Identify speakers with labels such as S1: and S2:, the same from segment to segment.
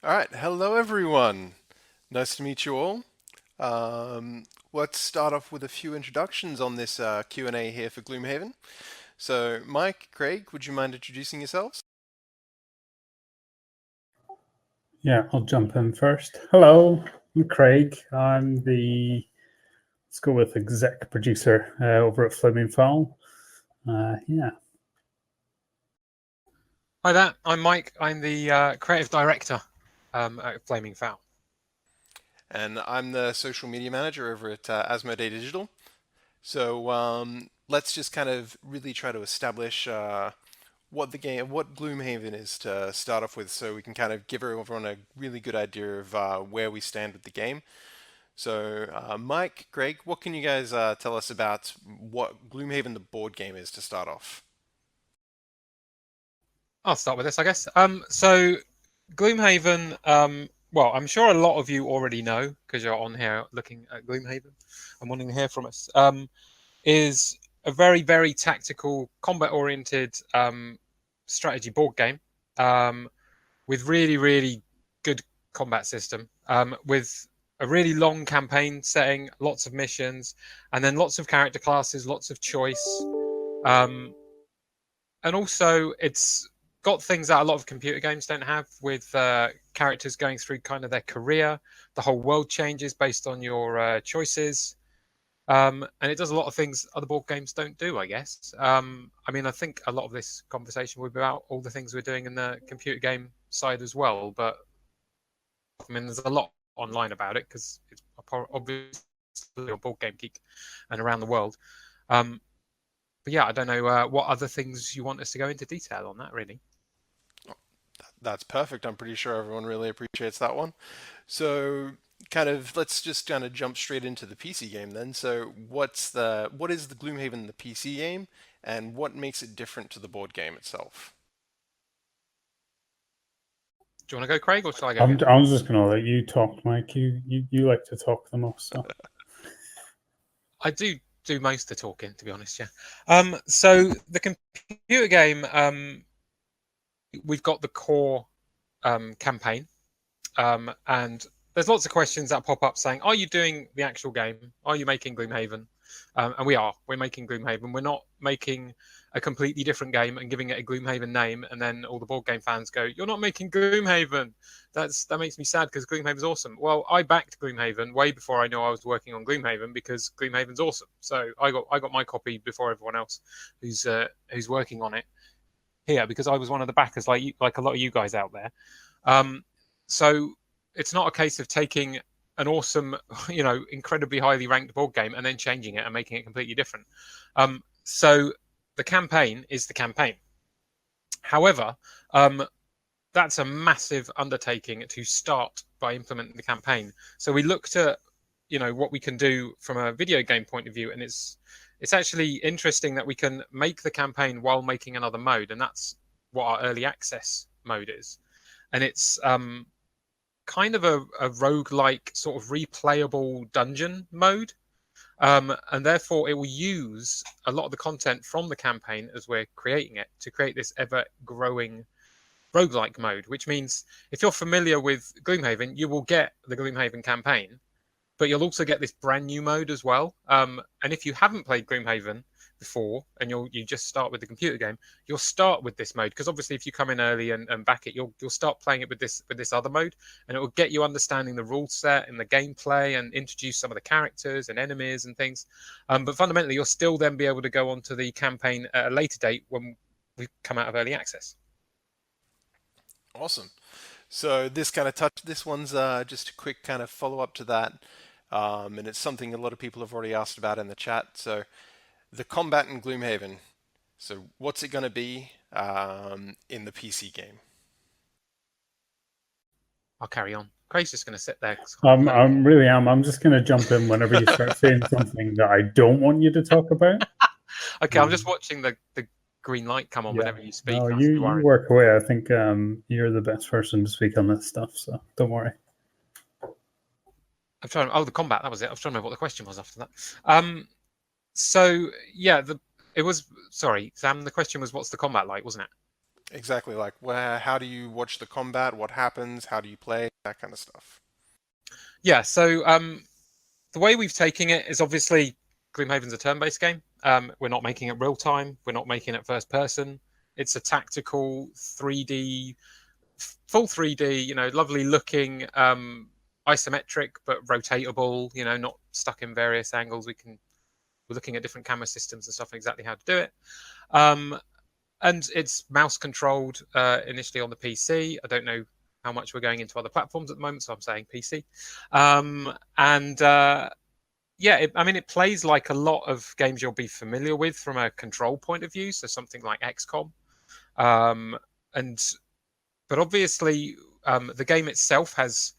S1: All right, hello everyone. Nice to meet you all. Let's start off with a few introductions on this Q&A here for Gloomhaven. So, Mike, Craig, would you mind introducing yourselves?
S2: Yeah, I'll jump in first. Hello, I'm Craig. Let's go with exec producer over at Flaming Fowl. Yeah.
S3: Hi there, I'm Mike. I'm the creative director at Flaming Fowl.
S1: And I'm the social media manager over at Asmodee Digital. So, let's just kind of really try to establish what Gloomhaven is to start off with, so we can kind of give everyone a really good idea of where we stand with the game. So, Mike, Greg, what can you guys tell us about what Gloomhaven the board game is to start off?
S3: I'll start with this, I guess. So Gloomhaven, well, I'm sure a lot of you already know because you're on here looking at Gloomhaven and wanting to hear from us. Is a very, very tactical, combat-oriented strategy board game with really, really good combat system, with a really long campaign setting, lots of missions, and then lots of character classes, lots of choice. Um, and also, it's got things that a lot of computer games don't have, with characters going through kind of their career. The whole world changes based on your choices. And it does a lot of things other board games don't do, I guess. I mean, I think a lot of this conversation will be about all the things we're doing in the computer game side as well. But I mean, there's a lot online about it because it's obviously a board game geek and around the world. Um, but yeah, I don't know what other things you want us to go into detail on that, really.
S1: That's perfect. I'm pretty sure everyone really appreciates that one. So, let's just kind of jump straight into the PC game then. So, what is the Gloomhaven the PC game, and what makes it different to the board game itself?
S3: Do you want to go, Craig, or shall I go
S2: I'm,
S3: again?
S2: I'm just going to let you talk, Mike. You like to talk the most. So.
S3: I do most of the talking, to be honest. Yeah. So the computer game, we've got the core campaign, and there's lots of questions that pop up saying, "Are you doing the actual game? Are you making Gloomhaven?" And we are. We're making Gloomhaven. We're not making a completely different game and giving it a Gloomhaven name, and then all the board game fans go, "You're not making Gloomhaven." That makes me sad because Gloomhaven's awesome. Well, I backed Gloomhaven way before I knew I was working on Gloomhaven because Gloomhaven's awesome. So I got my copy before everyone else who's working on it here because I was one of the backers, like a lot of you guys out there. Um, so it's not a case of taking an awesome, incredibly highly ranked board game and then changing it and making it completely different. So the campaign is the campaign. However, that's a massive undertaking to start by implementing the campaign. So we looked at, what we can do from a video game point of view, and it's actually interesting that we can make the campaign while making another mode, and that's what our early access mode is. And it's kind of a rogue-like sort of replayable dungeon mode. And therefore, it will use a lot of the content from the campaign as we're creating it to create this ever-growing roguelike mode, which means if you're familiar with Gloomhaven, you will get the Gloomhaven campaign, but you'll also get this brand new mode as well. And if you haven't played Gloomhaven before and you just start with the computer game, you'll start with this mode because obviously if you come in early and back it, you'll start playing it with this other mode, and it will get you understanding the rule set and the gameplay and introduce some of the characters and enemies and things. But fundamentally, you'll still then be able to go on to the campaign at a later date when we come out of early access.
S1: Awesome. So this one's just a quick kind of follow up to that, and it's something a lot of people have already asked about in the chat. So, the combat in Gloomhaven. So, what's it going to be in the PC game?
S3: I'll carry on. Craig's just going to sit there.
S2: I'm really am. I'm just going to jump in whenever you start saying something that I don't want you to talk about.
S3: Okay, I'm just watching the green light come on
S2: Yeah.
S3: whenever you speak.
S2: No,
S3: Not to be
S2: you
S3: worried.
S2: work away. I think you're the best person to speak on this stuff. So don't worry.
S3: I'm trying. Oh, the combat. That was it. I was trying to remember what the question was after that. So yeah, it was. Sorry, Sam. The question was, what's the combat like, wasn't it?
S1: Exactly, like how do you watch the combat? What happens? How do you play? That kind of stuff.
S3: Yeah, so the way we've taken it is obviously Gloomhaven's a turn-based game. We're not making it real time. We're not making it first person. It's a tactical 3D, full 3D, lovely looking, isometric but rotatable. Not stuck in various angles. We're looking at different camera systems and stuff and exactly how to do it. And it's mouse controlled initially on the PC. I don't know how much we're going into other platforms at the moment, so I'm saying PC. It plays like a lot of games you'll be familiar with from a control point of view, so something like XCOM. But obviously, the game itself has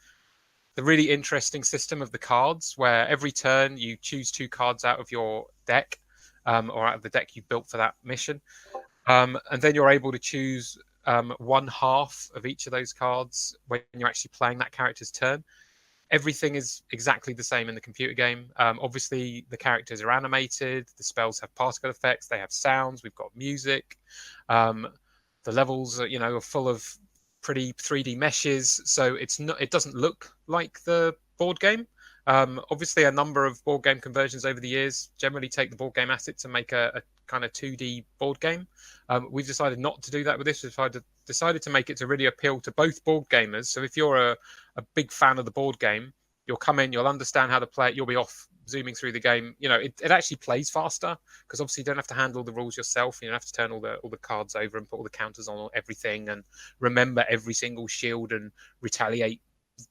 S3: the really interesting system of the cards, where every turn you choose 2 cards out of your deck, or out of the deck you built for that mission. And then you're able to choose 1/2 of each of those cards when you're actually playing that character's turn. Everything is exactly the same in the computer game. Obviously, the characters are animated. The spells have particle effects. They have sounds. We've got music. The levels are full of pretty 3D meshes. So it doesn't look like the board game. Obviously, a number of board game conversions over the years generally take the board game assets and make a kind of 2D board game. We've decided not to do that with this. We've decided to make it to really appeal to both board gamers. So if you're a big fan of the board game, you'll come in, you'll understand how to play it, you'll be off zooming through the game. It actually plays faster because obviously you don't have to handle the rules yourself. You don't have to turn all the cards over and put all the counters on everything and remember every single shield and retaliate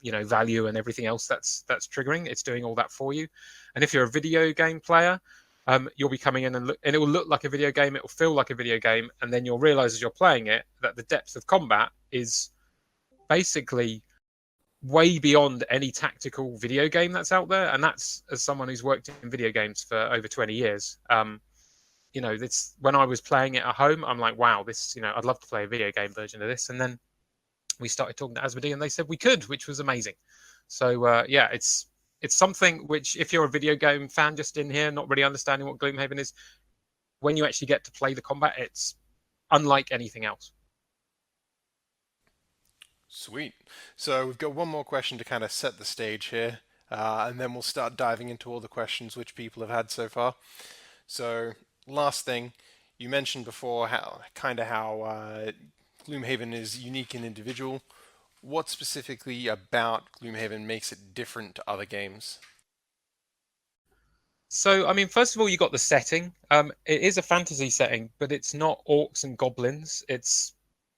S3: value and everything else that's triggering. It's doing all that for you. And if you're a video game player, you'll be coming in and it will look like a video game, it will feel like a video game, and then you'll realize as you're playing it that the depth of combat is basically way beyond any tactical video game that's out there. And that's as someone who's worked in video games for over 20 years. This, when I was playing it at home, I'm like, wow, this, I'd love to play a video game version of this. And then we started talking to Asmodee and they said we could, which was amazing. So it's something which, if you're a video game fan just in here, not really understanding what Gloomhaven is, when you actually get to play the combat, it's unlike anything else.
S1: Sweet. So we've got one more question to kind of set the stage here, and then we'll start diving into all the questions which people have had so far. So last thing, you mentioned before how Gloomhaven is unique and individual. What specifically about Gloomhaven makes it different to other games?
S3: So, I mean, first of all, you got the setting. It is a fantasy setting, but it's not orcs and goblins. It's,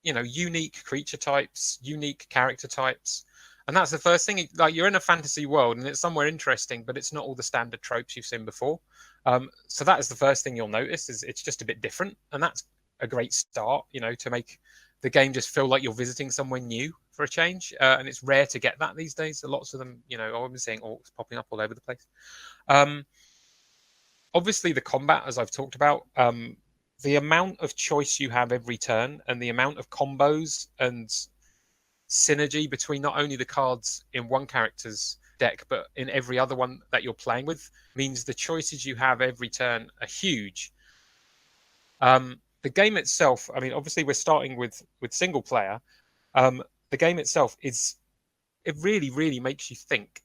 S3: unique creature types, unique character types. And that's the first thing. Like, you're in a fantasy world and it's somewhere interesting, but it's not all the standard tropes you've seen before. So that is the first thing you'll notice, is it's just a bit different. And that's a great start, to make the game just feel like you're visiting somewhere new for a change. And it's rare to get that these days. Lots of them, I've been seeing orcs popping up all over the place. Obviously, the combat, as I've talked about, the amount of choice you have every turn and the amount of combos and synergy between not only the cards in one character's deck, but in every other one that you're playing with, means the choices you have every turn are huge. The game itself, I mean, obviously we're starting with single player. The game itself it really, really makes you think.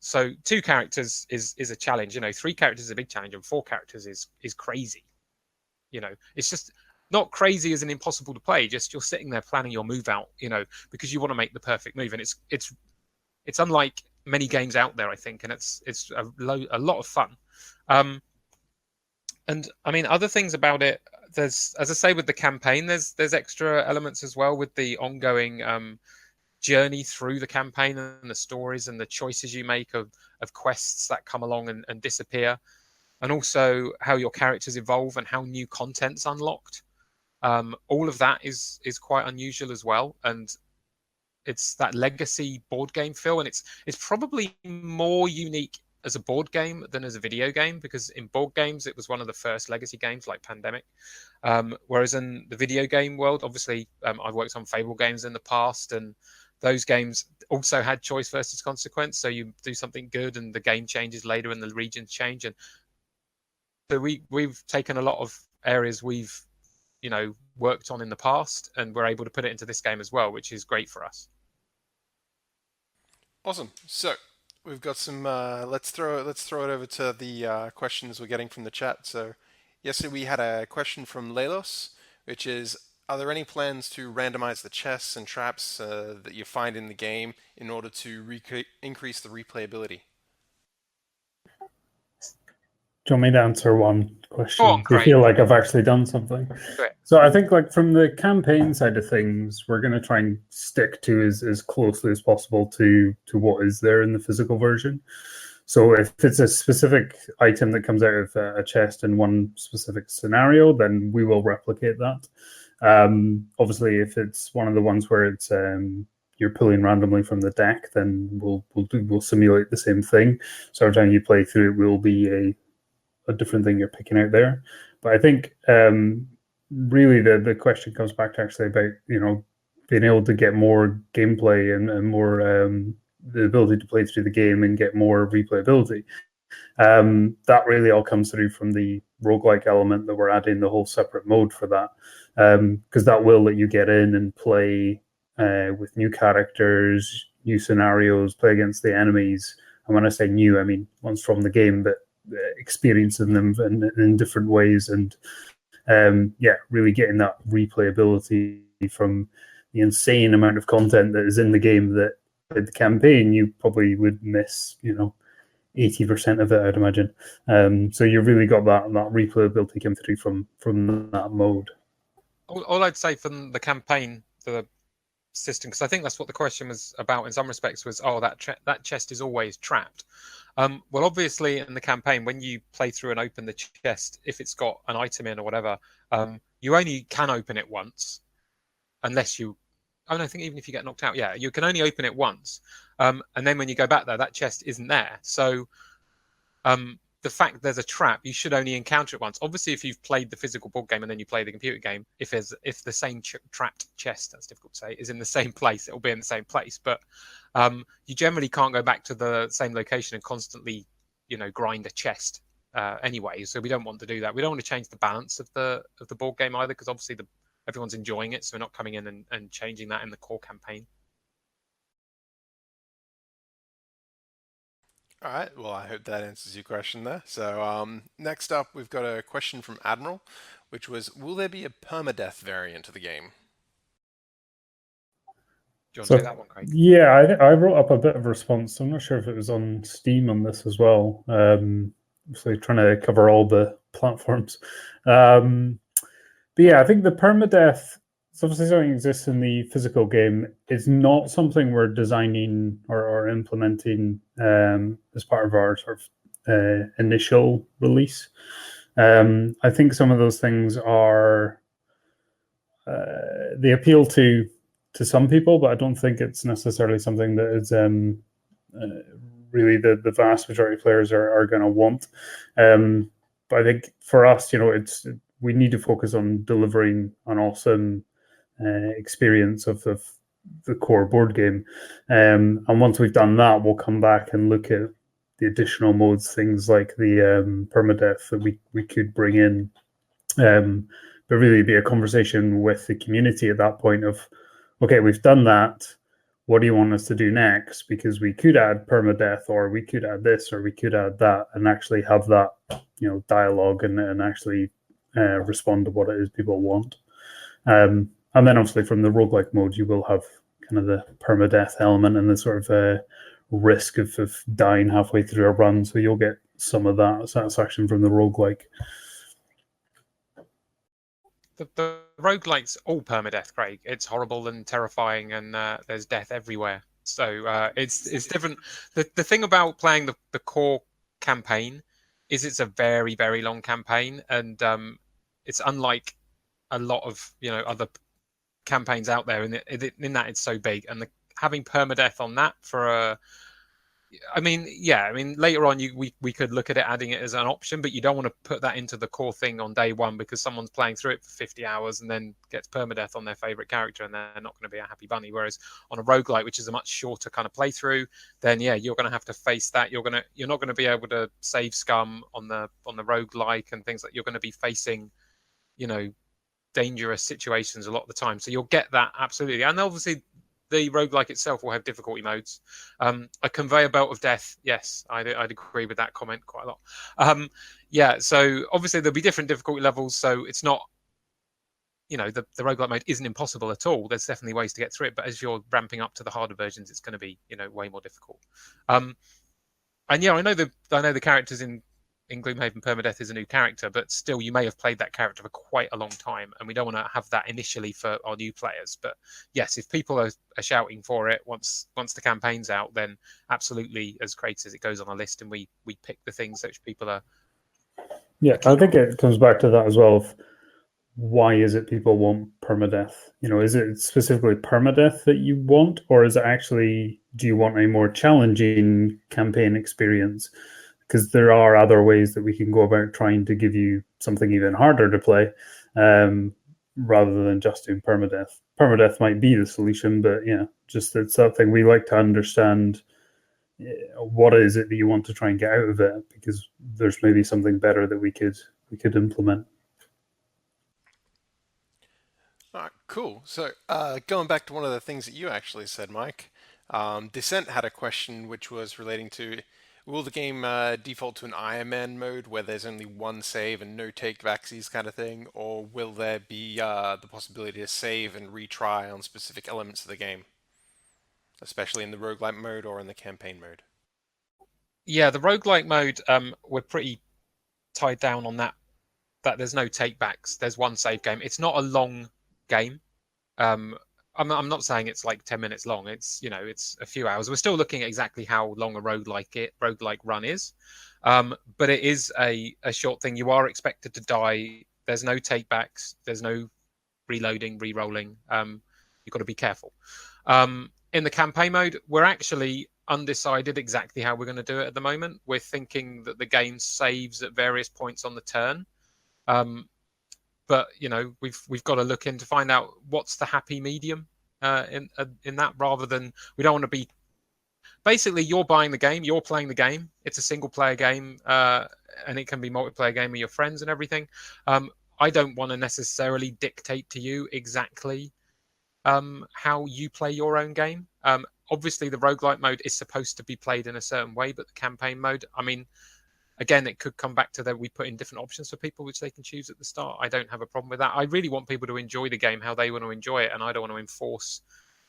S3: So 2 characters is a challenge. 3 characters is a big challenge, and 4 characters is crazy. It's just not crazy as an impossible to play. Just you're sitting there planning your move out, because you want to make the perfect move, and it's unlike many games out there, I think, and it's a lot of fun. And I mean, other things about it, there's, as I say, with the campaign, there's extra elements as well with the ongoing journey through the campaign and the stories and the choices you make of quests that come along and disappear, and also how your characters evolve and how new content's unlocked. All of that is quite unusual as well, and it's that legacy board game feel, and it's probably more unique as a board game than as a video game, because in board games it was one of the first legacy games like Pandemic, whereas in the video game world, obviously, I've worked on Fable games in the past, and those games also had choice versus consequence. So you do something good and the game changes later and the regions change. And so we've taken a lot of areas we've worked on in the past, and we're able to put it into this game as well, which is great for us.
S1: Awesome. So we've got some. Let's throw it over to the questions we're getting from the chat. So yesterday we had a question from Lelos, which is: are there any plans to randomize the chests and traps that you find in the game in order to increase the replayability?
S2: Do you want me to answer one question?
S3: Go on,
S2: Do you
S3: Craig.
S2: feel like I've actually done something?
S3: Great.
S2: So I think, like, from the campaign side of things, we're going to try and stick to as closely as possible to what is there in the physical version. So if it's a specific item that comes out of a chest in one specific scenario, then we will replicate that. Obviously, if it's one of the ones where it's you're pulling randomly from the deck, then we'll simulate the same thing. So every time you play through, it will be a different thing you're picking out there. But I think really the question comes back to actually about being able to get more gameplay and more the ability to play through the game and get more replayability. That really all comes through from the roguelike element that we're adding the whole separate mode for that, because that will let you get in and play with new characters, new scenarios, play against the enemies. And when I say new, I mean ones from the game, but experiencing them in different ways, and really getting that replayability from the insane amount of content that is in the game that with the campaign you probably would miss 80% of it, I'd imagine. So you've really got that replayability come through from that mode.
S3: All I'd say from the campaign, the system, because I think that's what the question was about in some respects, was that chest is always trapped. Well, obviously in the campaign, when you play through and open the chest, if it's got an item in or whatever, you only can open it once, unless you. I think even if you get knocked out, you can only open it once, and then when you go back there, that chest isn't there. So, the fact there's a trap, you should only encounter it once. Obviously, if you've played the physical board game and then you play the computer game, if the same trapped chest, that's difficult to say, is in the same place, it will be in the same place. But you generally can't go back to the same location and constantly, grind a chest anyway. So we don't want to do that. We don't want to change the balance of the board game either, because obviously everyone's enjoying it. So we're not coming in and changing that in the core campaign.
S1: All right. Well, I hope that answers your question there. So next up, we've got a question from Admiral, which was: will there be a permadeath variant of the game?
S3: Do you want to take that one, Craig?
S2: Yeah, I wrote up a bit of a response. I'm not sure if it was on Steam on this as well. So trying to cover all the platforms. But yeah, I think the permadeath, it's obviously something that exists in the physical game. It's not something we're designing or implementing as part of our sort of initial release. I think some of those things are they appeal to some people, but I don't think it's necessarily something that is really the vast majority of players are going to want. But I think for us, we need to focus on delivering an awesome experience of the core board game. And once we've done that, we'll come back and look at the additional modes, things like the permadeath that we could bring in. But really be a conversation with the community at that point of, okay, we've done that. What do you want us to do next? Because we could add permadeath, or we could add this, or we could add that, and actually have that, dialogue and actually respond to what it is people want. And then obviously from the roguelike mode, you will have kind of the permadeath element and the sort of risk of dying halfway through a run. So you'll get some of that satisfaction from the roguelike.
S3: The roguelike's all permadeath, Craig. It's horrible and terrifying, and there's death everywhere. So it's different. The thing about playing the core campaign is it's a very, very long campaign, and it's unlike a lot of other campaigns out there. And in that it's so big, and having permadeath on that for later on we could look at it, adding it as an option, but you don't want to put that into the core thing on day one, because someone's playing through it for 50 hours and then gets permadeath on their favorite character, and they're not going to be a happy bunny. Whereas on a roguelike, which is a much shorter kind of playthrough, then you're going to have to face that. You're not going to be able to save scum on the roguelike and things like. You're going to be facing dangerous situations a lot of the time. So you'll get that absolutely. And obviously, the roguelike itself will have difficulty modes. A conveyor belt of death, yes, I'd agree with that comment quite a lot. Yeah, so obviously there'll be different difficulty levels, so it's not, the roguelike mode isn't impossible at all. There's definitely ways to get through it, but as you're ramping up to the harder versions, it's going to be, way more difficult. And yeah, I know the characters in Gloomhaven Permadeath is a new character, but still, you may have played that character for quite a long time, and we don't want to have that initially for our new players. But yes, if people are shouting for it once the campaign's out, then absolutely, as Craig says, it goes on a list, and we pick the things that people are.
S2: Yeah, I think it comes back to that as well. Of why is it people want permadeath? Is it specifically permadeath that you want, or is it actually, do you want a more challenging campaign experience? Because there are other ways that we can go about trying to give you something even harder to play, rather than just doing permadeath. Permadeath might be the solution, but yeah, just it's something we like to understand. What is it that you want to try and get out of it? Because there's maybe something better that we could implement.
S1: All right, cool. So going back to one of the things that you actually said, Mike, Descent had a question which was relating to, will the game default to an Iron Man mode where there's only one save and no take backsies kind of thing, or will there be the possibility to save and retry on specific elements of the game, especially in the roguelike mode or in the campaign mode?
S3: Yeah, the roguelike mode, we're pretty tied down on that there's no takebacks. There's one save game. It's not a long game. I'm not saying it's like 10 minutes long. It's it's a few hours. We're still looking at exactly how long a roguelike run is, but it is a short thing. You are expected to die. There's no takebacks. There's no reloading, re-rolling. You've got to be careful. In the campaign mode, we're actually undecided exactly how we're going to do it at the moment. We're thinking that the game saves at various points on the turn. But we've got to look in to find out what's the happy medium in that, rather than, we don't want to be, basically, you're buying the game, you're playing the game, it's a single player game, and it can be multiplayer game with your friends and everything. I don't want to necessarily dictate to you exactly how you play your own game. Obviously the roguelike mode is supposed to be played in a certain way, but the campaign mode, again, it could come back to that we put in different options for people which they can choose at the start. I don't have a problem with that. I really want people to enjoy the game how they want to enjoy it, and I don't want to enforce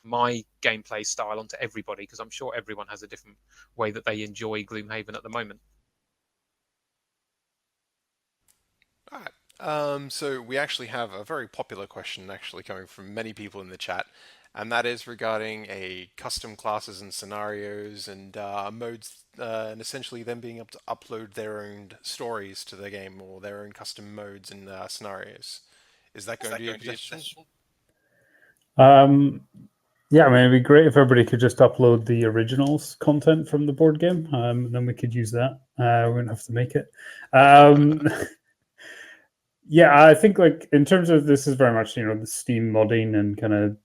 S3: my gameplay style onto everybody, because I'm sure everyone has a different way that they enjoy Gloomhaven at the moment.
S1: All right. So we actually have a very popular question actually coming from many people in the chat, and that is regarding custom classes and scenarios and modes, and essentially them being able to upload their own stories to the game, or their own custom modes and scenarios. Is that going to be a position?
S2: Yeah, it'd be great if everybody could just upload the originals content from the board game. Then we could use that. We wouldn't have to make it. Yeah, I think in terms of, this is very much the Steam modding and kind of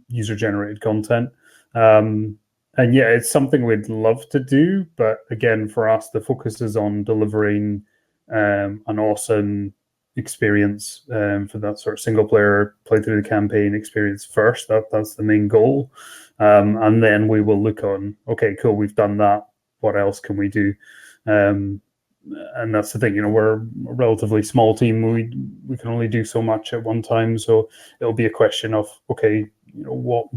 S2: user generated content, and yeah, it's something we'd love to do, but again, for us, the focus is on delivering an awesome experience for that sort of single player play through the campaign experience first. That's the main goal, and then we will look on, okay, cool, we've done that, what else can we do? And that's the thing, we're a relatively small team. We can only do so much at one time, so it'll be a question of, okay, what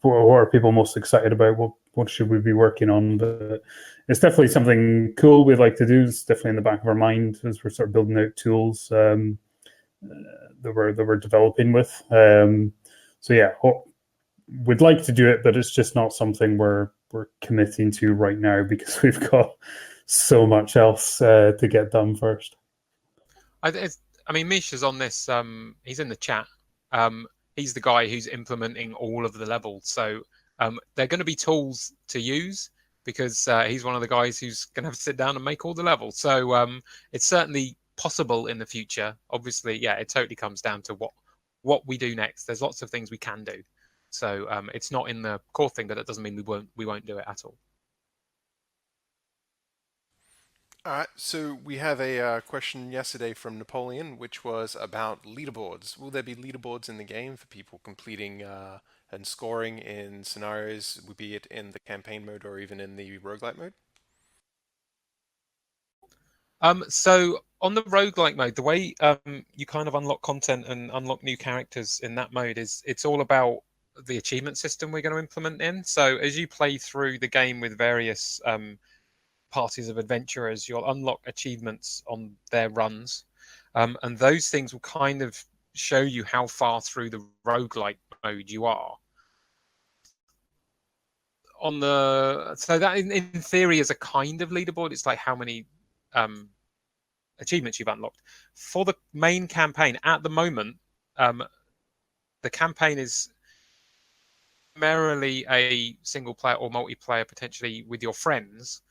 S2: are people most excited about? What should we be working on? But it's definitely something cool we'd like to do. It's definitely in the back of our mind as we're sort of building out tools that we're developing with. So yeah, we'd like to do it, but it's just not something we're committing to right now, because we've got so much else to get done first.
S3: Misha's on this. He's in the chat. He's the guy who's implementing all of the levels. So they're going to be tools to use, because he's one of the guys who's going to have to sit down and make all the levels. So it's certainly possible in the future. Obviously, yeah, it totally comes down to what we do next. There's lots of things we can do. So it's not in the core thing, but that doesn't mean we won't do it at all.
S1: All right, so we have a question yesterday from Napoleon, which was about leaderboards. Will there be leaderboards in the game for people completing and scoring in scenarios, be it in the campaign mode or even in the roguelite mode?
S3: So on the roguelike mode, the way you kind of unlock content and unlock new characters in that mode is it's all about the achievement system we're going to implement in. So as you play through the game with various parties of adventurers, you'll unlock achievements on their runs, and those things will kind of show you how far through the roguelike mode you are. So that in theory is a kind of leaderboard. It's like how many achievements you've unlocked. For the main campaign at the moment, the campaign is primarily a single player or multiplayer, potentially with your friends.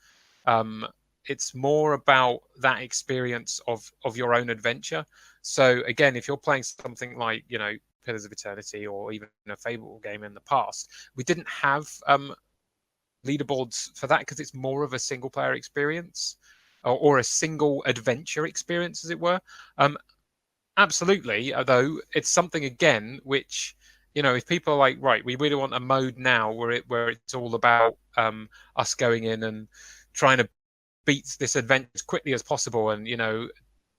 S3: It's more about that experience of your own adventure. So again, if you're playing something like, you know, Pillars of Eternity or even a Fable game in the past, we didn't have leaderboards for that because it's more of a single player experience or a single adventure experience, as it were. Absolutely, although it's something again which, you know, if people are like, right, we really want a mode now where it's all about us going in and trying to beat this adventure as quickly as possible, and you know,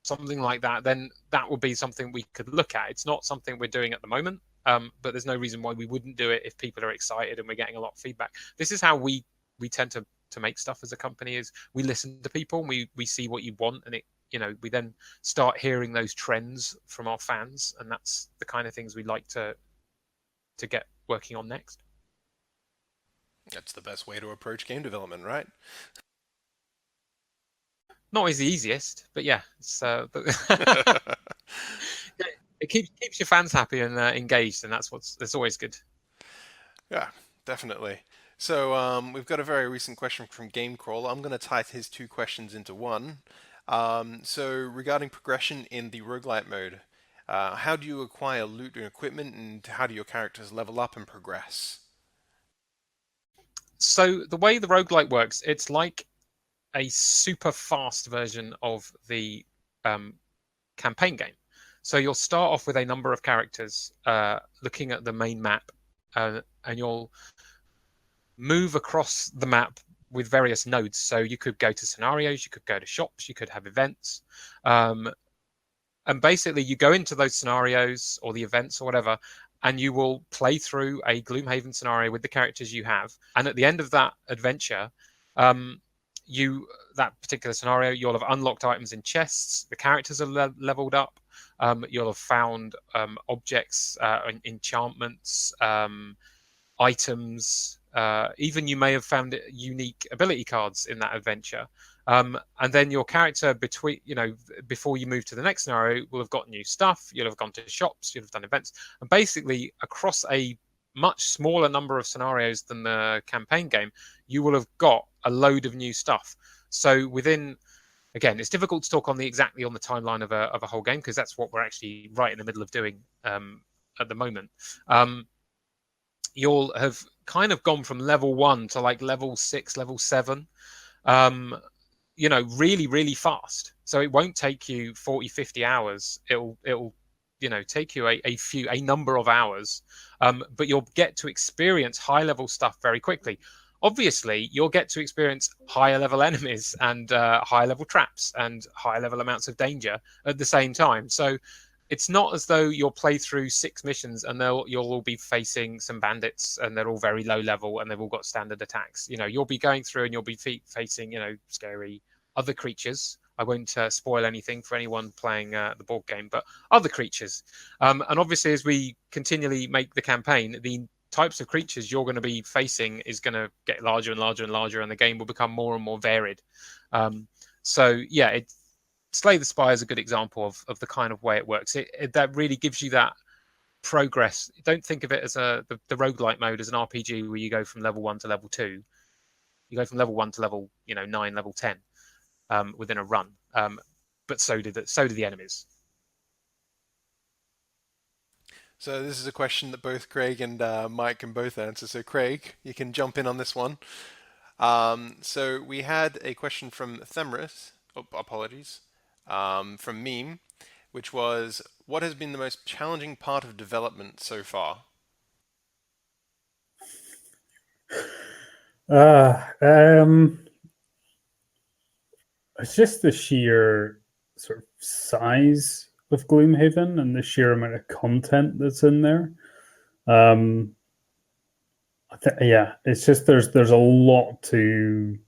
S3: something like that, then that would be something we could look at. It's not something we're doing at the moment, but there's no reason why we wouldn't do it if people are excited and we're getting a lot of feedback. This is how we tend to make stuff as a company: is we listen to people, and we see what you want, and it, you know, we then start hearing those trends from our fans, and that's the kind of things we like to get working on next.
S1: That's the best way to approach game development, right?
S3: Not always the easiest, but yeah, it's, it keeps your fans happy and engaged, and that's always good.
S1: Yeah, definitely. So we've got a very recent question from GameCrawl. I'm going to tie his two questions into one. So regarding progression in the roguelite mode, how do you acquire loot and equipment, and how do your characters level up and progress?
S3: So the way the roguelite works, it's like a super fast version of the campaign game. So you'll start off with a number of characters looking at the main map, and you'll move across the map with various nodes. So you could go to scenarios, you could go to shops, you could have events. And basically you go into those scenarios or the events or whatever, and you will play through a Gloomhaven scenario with the characters you have. And at the end of that adventure, that particular scenario, you'll have unlocked items in chests, the characters are leveled up, you'll have found objects, enchantments, items, even you may have found unique ability cards in that adventure. And then your character before you move to the next scenario will have got new stuff, you'll have gone to shops, you'll have done events, and basically across a much smaller number of scenarios than the campaign game, you will have got a load of new stuff. So again, it's difficult to talk exactly on the timeline of a whole game, because that's what we're actually right in the middle of doing at the moment. You'll have kind of gone from level 1 to like level 6, level 7, really, really fast. So it won't take you 40, 50 hours. It'll take you a number of hours, but you'll get to experience high level stuff very quickly. Obviously, you'll get to experience higher level enemies and higher level traps and higher level amounts of danger at the same time. So it's not as though you'll play through 6 missions and you'll all be facing some bandits and they're all very low level and they've all got standard attacks. You'll be going through and you'll be facing, scary other creatures. I won't spoil anything for anyone playing the board game, but other creatures. And obviously, as we continually make the campaign, the types of creatures you're going to be facing is going to get larger and larger and larger, and the game will become more and more varied. Slay the Spire is a good example of the kind of way it works. That really gives you that progress. Don't think of it as the roguelite mode as an RPG where you go from level 1 to level 2. You go from level 1 to level 9, level 10 within a run. But so do the enemies.
S1: So this is a question that both Craig and Mike can both answer. So Craig, you can jump in on this one. So we had a question from Themris apologies, from Meme, which was, what has been the most challenging part of development so far?
S2: Uh, um, it's just the sheer sort of size of Gloomhaven and the sheer amount of content that's in there. Um, yeah, it's just there's a lot to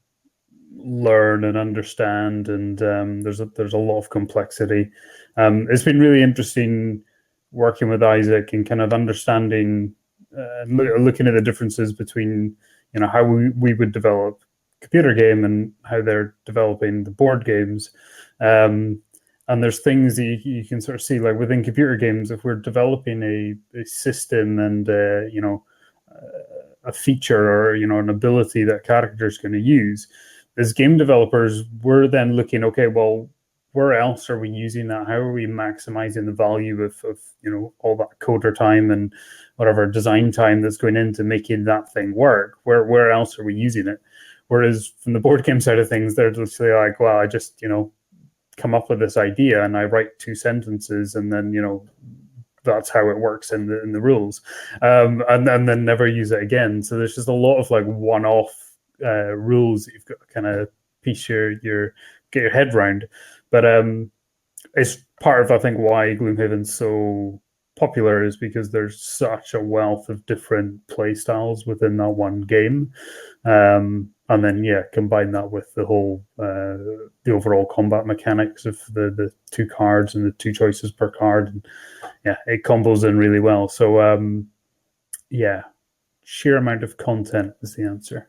S2: learn and understand, and there's a lot of complexity. It's been really interesting working with Isaac and kind of understanding, looking at the differences between how we would develop a computer game and how they're developing the board games. And there's things that you can sort of see, like within computer games, if we're developing a system and a feature or an ability that character is going to use, as game developers, we're then looking, okay, well, where else are we using that? How are we maximizing the value of all that coder time and whatever design time that's going into making that thing work? Where else are we using it? Whereas from the board game side of things, they're literally like, well, I just come up with this idea and I write 2 sentences and then that's how it works in the rules, and then never use it again. So there's just a lot of like one-off rules that you've got to kind of piece get your head around. But it's part of, I think, why Gloomhaven's so popular, is because there's such a wealth of different play styles within that one game. And then combine that with the whole the overall combat mechanics of the 2 cards and the 2 choices per card, and it combos in really well. So sheer amount of content is the answer.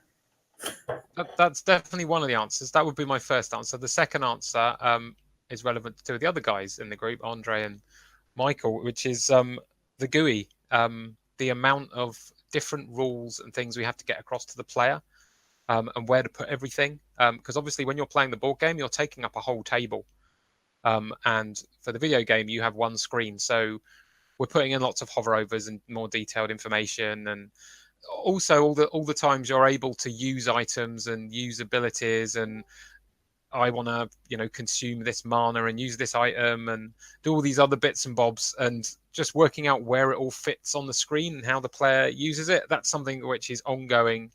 S3: That's definitely one of the answers. That would be my first answer. The second answer is relevant to 2 of the other guys in the group, Andre and Michael, which is the GUI, the amount of different rules and things we have to get across to the player, and where to put everything. Because obviously when you're playing the board game, you're taking up a whole table. And for the video game, you have one screen. So we're putting in lots of hoverovers and more detailed information, and also all the times you're able to use items and use abilities, and I want to consume this mana and use this item and do all these other bits and bobs, and just working out where it all fits on the screen and how the player uses it. That's something which is ongoing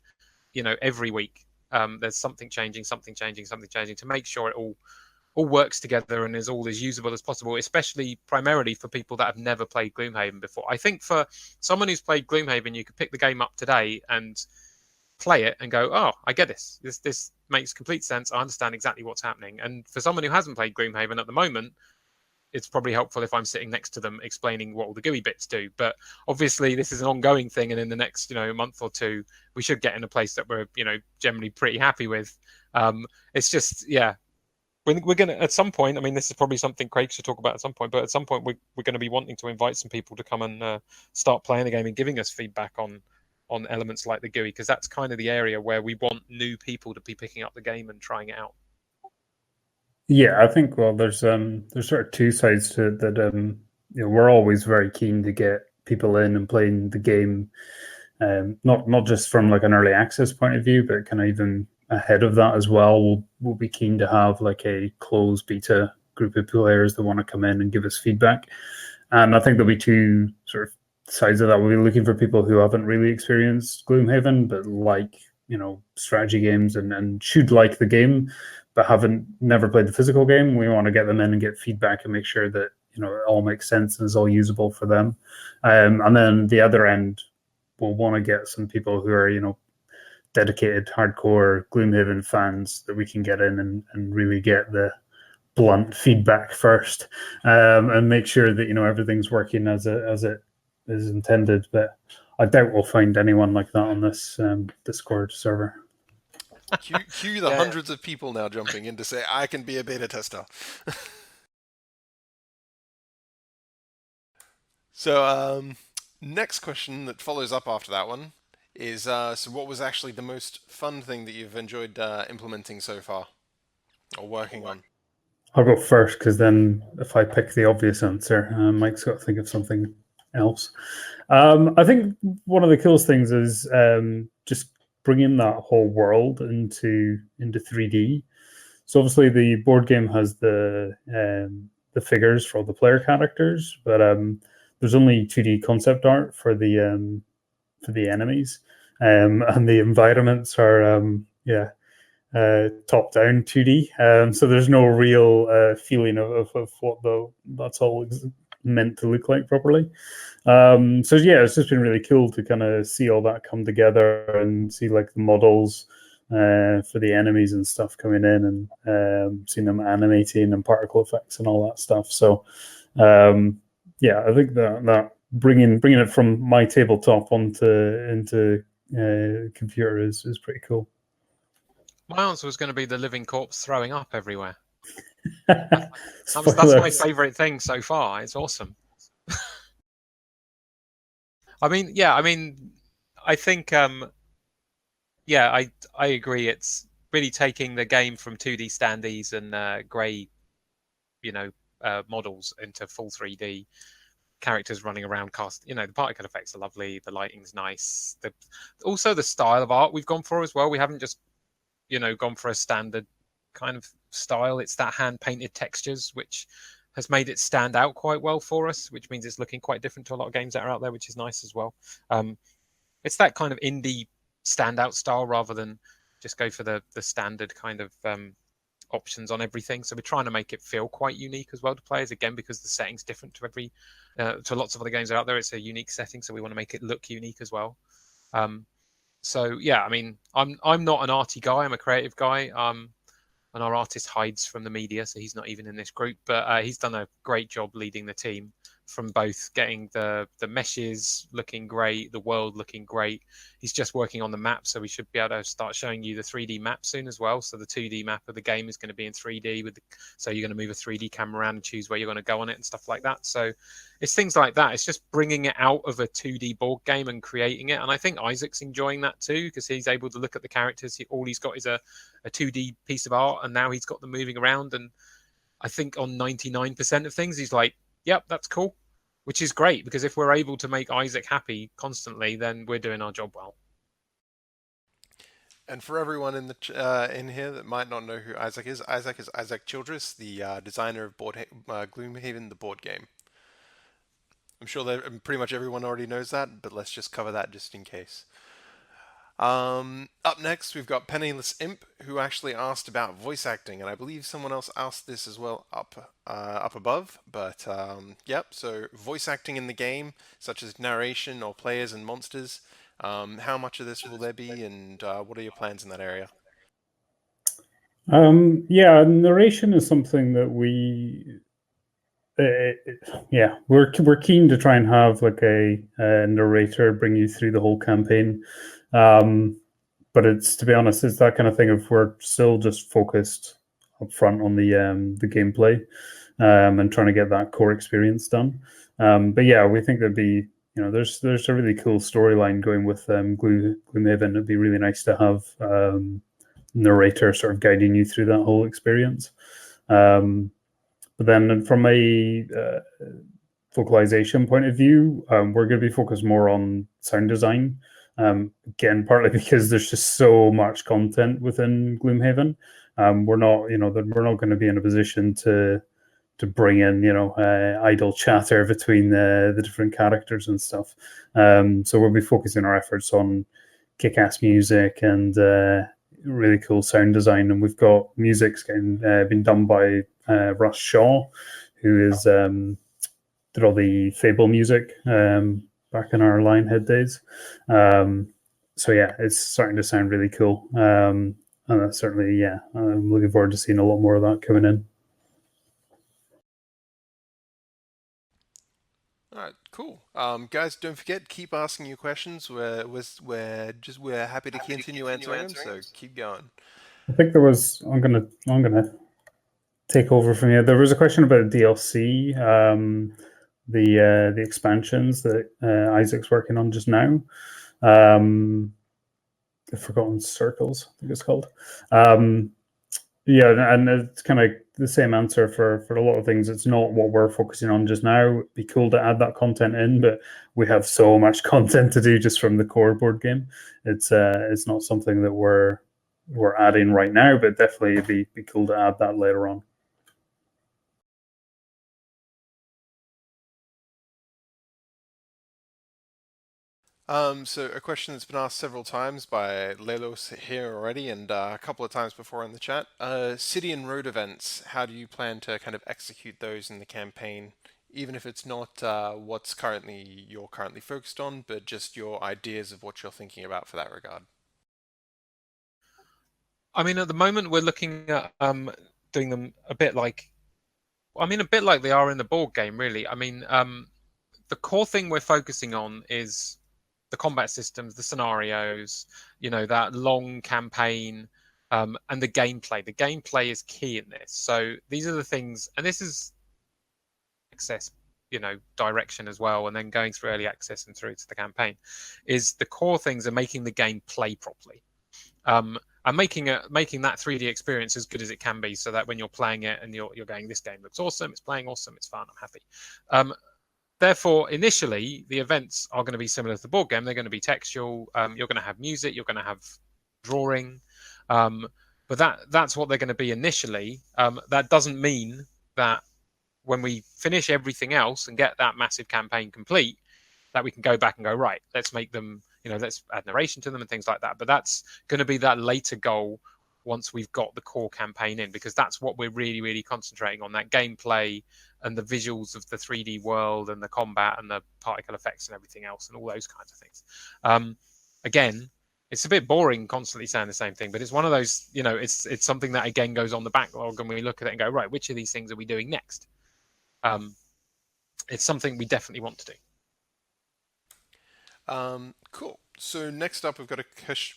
S3: every week. There's something changing to make sure it all works together and is all as usable as possible, especially primarily for people that have never played Gloomhaven before. I think for someone who's played Gloomhaven, you could pick the game up today and play it and go, oh, I get this. This makes complete sense. I understand exactly what's happening. And for someone who hasn't played Gloomhaven at the moment, it's probably helpful if I'm sitting next to them explaining what all the GUI bits do. But obviously this is an ongoing thing, and in the next month or 2, we should get in a place that we're generally pretty happy with. It's just we're going to, at some point, I mean, this is probably something Craig should talk about at some point, but at some point we're going to be wanting to invite some people to come and start playing the game and giving us feedback on elements like the GUI, because that's kind of the area where we want new people to be picking up the game and trying it out.
S2: Yeah, I think, well, there's sort of 2 sides to it that we're always very keen to get people in and playing the game, not just from like an early access point of view, but kind of even ahead of that as well. We'll be keen to have like a closed beta group of players that want to come in and give us feedback. And I think there'll be 2 sort of sides of that. We'll be looking for people who haven't really experienced Gloomhaven, but like strategy games and should like the game, but never played the physical game. We want to get them in and get feedback and make sure that it all makes sense and is all usable for them. And then the other end, we'll want to get some people who are dedicated hardcore Gloomhaven fans that we can get in and really get the blunt feedback first, and make sure that everything's working as it is intended. But I doubt we'll find anyone like that on this Discord server.
S1: Cue the hundreds of people now jumping in to say, I can be a beta tester. So next question that follows up after that one is, so what was actually the most fun thing that you've enjoyed implementing so far, or working on?
S2: I'll go first, because then if I pick the obvious answer, Mike's got to think of something else. I think one of the coolest things is just bringing that whole world into 3D. So obviously the board game has the figures for all the player characters, but there's only 2D concept art for the enemies, and the environments are top down 2D. So there's no real feeling of what that's all meant to look like properly. So yeah, it's just been really cool to kind of see all that come together and see like the models for the enemies and stuff coming in, and seeing them animating and particle effects and all that stuff. So yeah, I think that bringing it from my tabletop into computer is pretty cool.
S3: My answer was going to be the living corpse throwing up everywhere. That's my favorite thing so far. It's awesome. I think I agree. It's really taking the game from 2D standees and grey, models into full 3D characters running around. The particle effects are lovely. The lighting's nice. Also the style of art we've gone for as well. We haven't just gone for a standard kind of style. It's that hand painted textures which has made it stand out quite well for us, which means it's looking quite different to a lot of games that are out there, which is nice as well. It's that kind of indie standout style rather than just go for the standard kind of options on everything. So we're trying to make it feel quite unique as well to players, again, because the setting's different to lots of other games out there. It's a unique setting, so we want to make it look unique as well. So yeah, I'm not an arty guy. I'm a creative guy. And our artist hides from the media, so he's not even in this group. But he's done a great job leading the team, from both getting the meshes looking great, the world looking great. He's just working on the map, so we should be able to start showing you the 3D map soon as well. So the 2D map of the game is going to be in 3D, so you're going to move a 3D camera around and choose where you're going to go on it and stuff like that. So it's things like that. It's just bringing it out of a 2D board game and creating it. And I think Isaac's enjoying that too, because he's able to look at the characters. All he's got is a 2D piece of art, and now he's got them moving around. And I think on 99% of things, he's like, yep, that's cool, which is great, because if we're able to make Isaac happy constantly, then we're doing our job well.
S1: And for everyone in in here that might not know who Isaac is Isaac Childress, the designer of Gloomhaven, the board game. I'm sure that pretty much everyone already knows that, but let's just cover that just in case. Up next, we've got Penniless Imp, who actually asked about voice acting, and I believe someone else asked this as well up above. But yep, so voice acting in the game, such as narration or players and monsters. How much of this will there be, and what are your plans in that area?
S2: Yeah, narration is something that we're keen to try and have like a narrator bring you through the whole campaign. But it's, to be honest, it's that kind of thing of we're still just focused up front on the gameplay and trying to get that core experience done. But yeah, we think there'd be, there's a really cool storyline going with Gloomhaven. It'd be really nice to have narrator sort of guiding you through that whole experience. But then from a vocalization point of view, we're going to be focused more on sound design. Again, partly because there's just so much content within Gloomhaven. We're not going to be in a position to bring in, idle chatter between the different characters and stuff. So we'll be focusing our efforts on kick-ass music and really cool sound design. And we've got music's been done by Russ Shaw, who is did all the Fable music back in our Lionhead days. So yeah, it's starting to sound really cool. And that's certainly, I'm looking forward to seeing a lot more of that coming in.
S1: All right, cool. Guys, don't forget, keep asking your questions. We're happy to continue answering them, so keep going.
S2: I think there was, I'm gonna take over from you. There was a question about DLC, the expansions that Isaac's working on just now. The Forgotten Circles, I think it's called. Yeah, and it's kind of the same answer for a lot of things. It's not what we're focusing on just now. It'd be cool to add that content in, but we have so much content to do just from the core board game. It's not something that we're we're adding right now, but definitely it'd be cool to add that later on.
S1: So a question that's been asked several times by Lelos here already, and a couple of times before in the chat. City and road events, how do you plan to kind of execute those in the campaign, even if it's not what's you're currently focused on, but just your ideas of what you're thinking about for that regard?
S3: I mean, at the moment, we're looking at doing them a bit like they are in the board game, really. I mean, the core thing we're focusing on is the combat systems, the scenarios, that long campaign, and the gameplay. The gameplay is key in this. So these are the things, and this is access, direction as well, and then going through early access and through to the campaign, is the core things are making the game play properly. And making that 3D experience as good as it can be, so that when you're playing it and you're going, this game looks awesome, it's playing awesome, it's fun, I'm happy. Therefore, initially, the events are going to be similar to the board game. They're going to be textual. You're going to have music. You're going to have drawing. But that's what they're going to be initially. That doesn't mean that when we finish everything else and get that massive campaign complete, that we can go back and go, right, let's make them, let's add narration to them and things like that. But that's going to be that later goal once we've got the core campaign in, because that's what we're really, really concentrating on, that gameplay and the visuals of the 3D world and the combat and the particle effects and everything else and all those kinds of things. Again, it's a bit boring constantly saying the same thing, but it's one of those, it's something that again goes on the backlog, and we look at it and go, right, which of these things are we doing next? It's something we definitely want to do.
S1: Cool. So next up, we've got a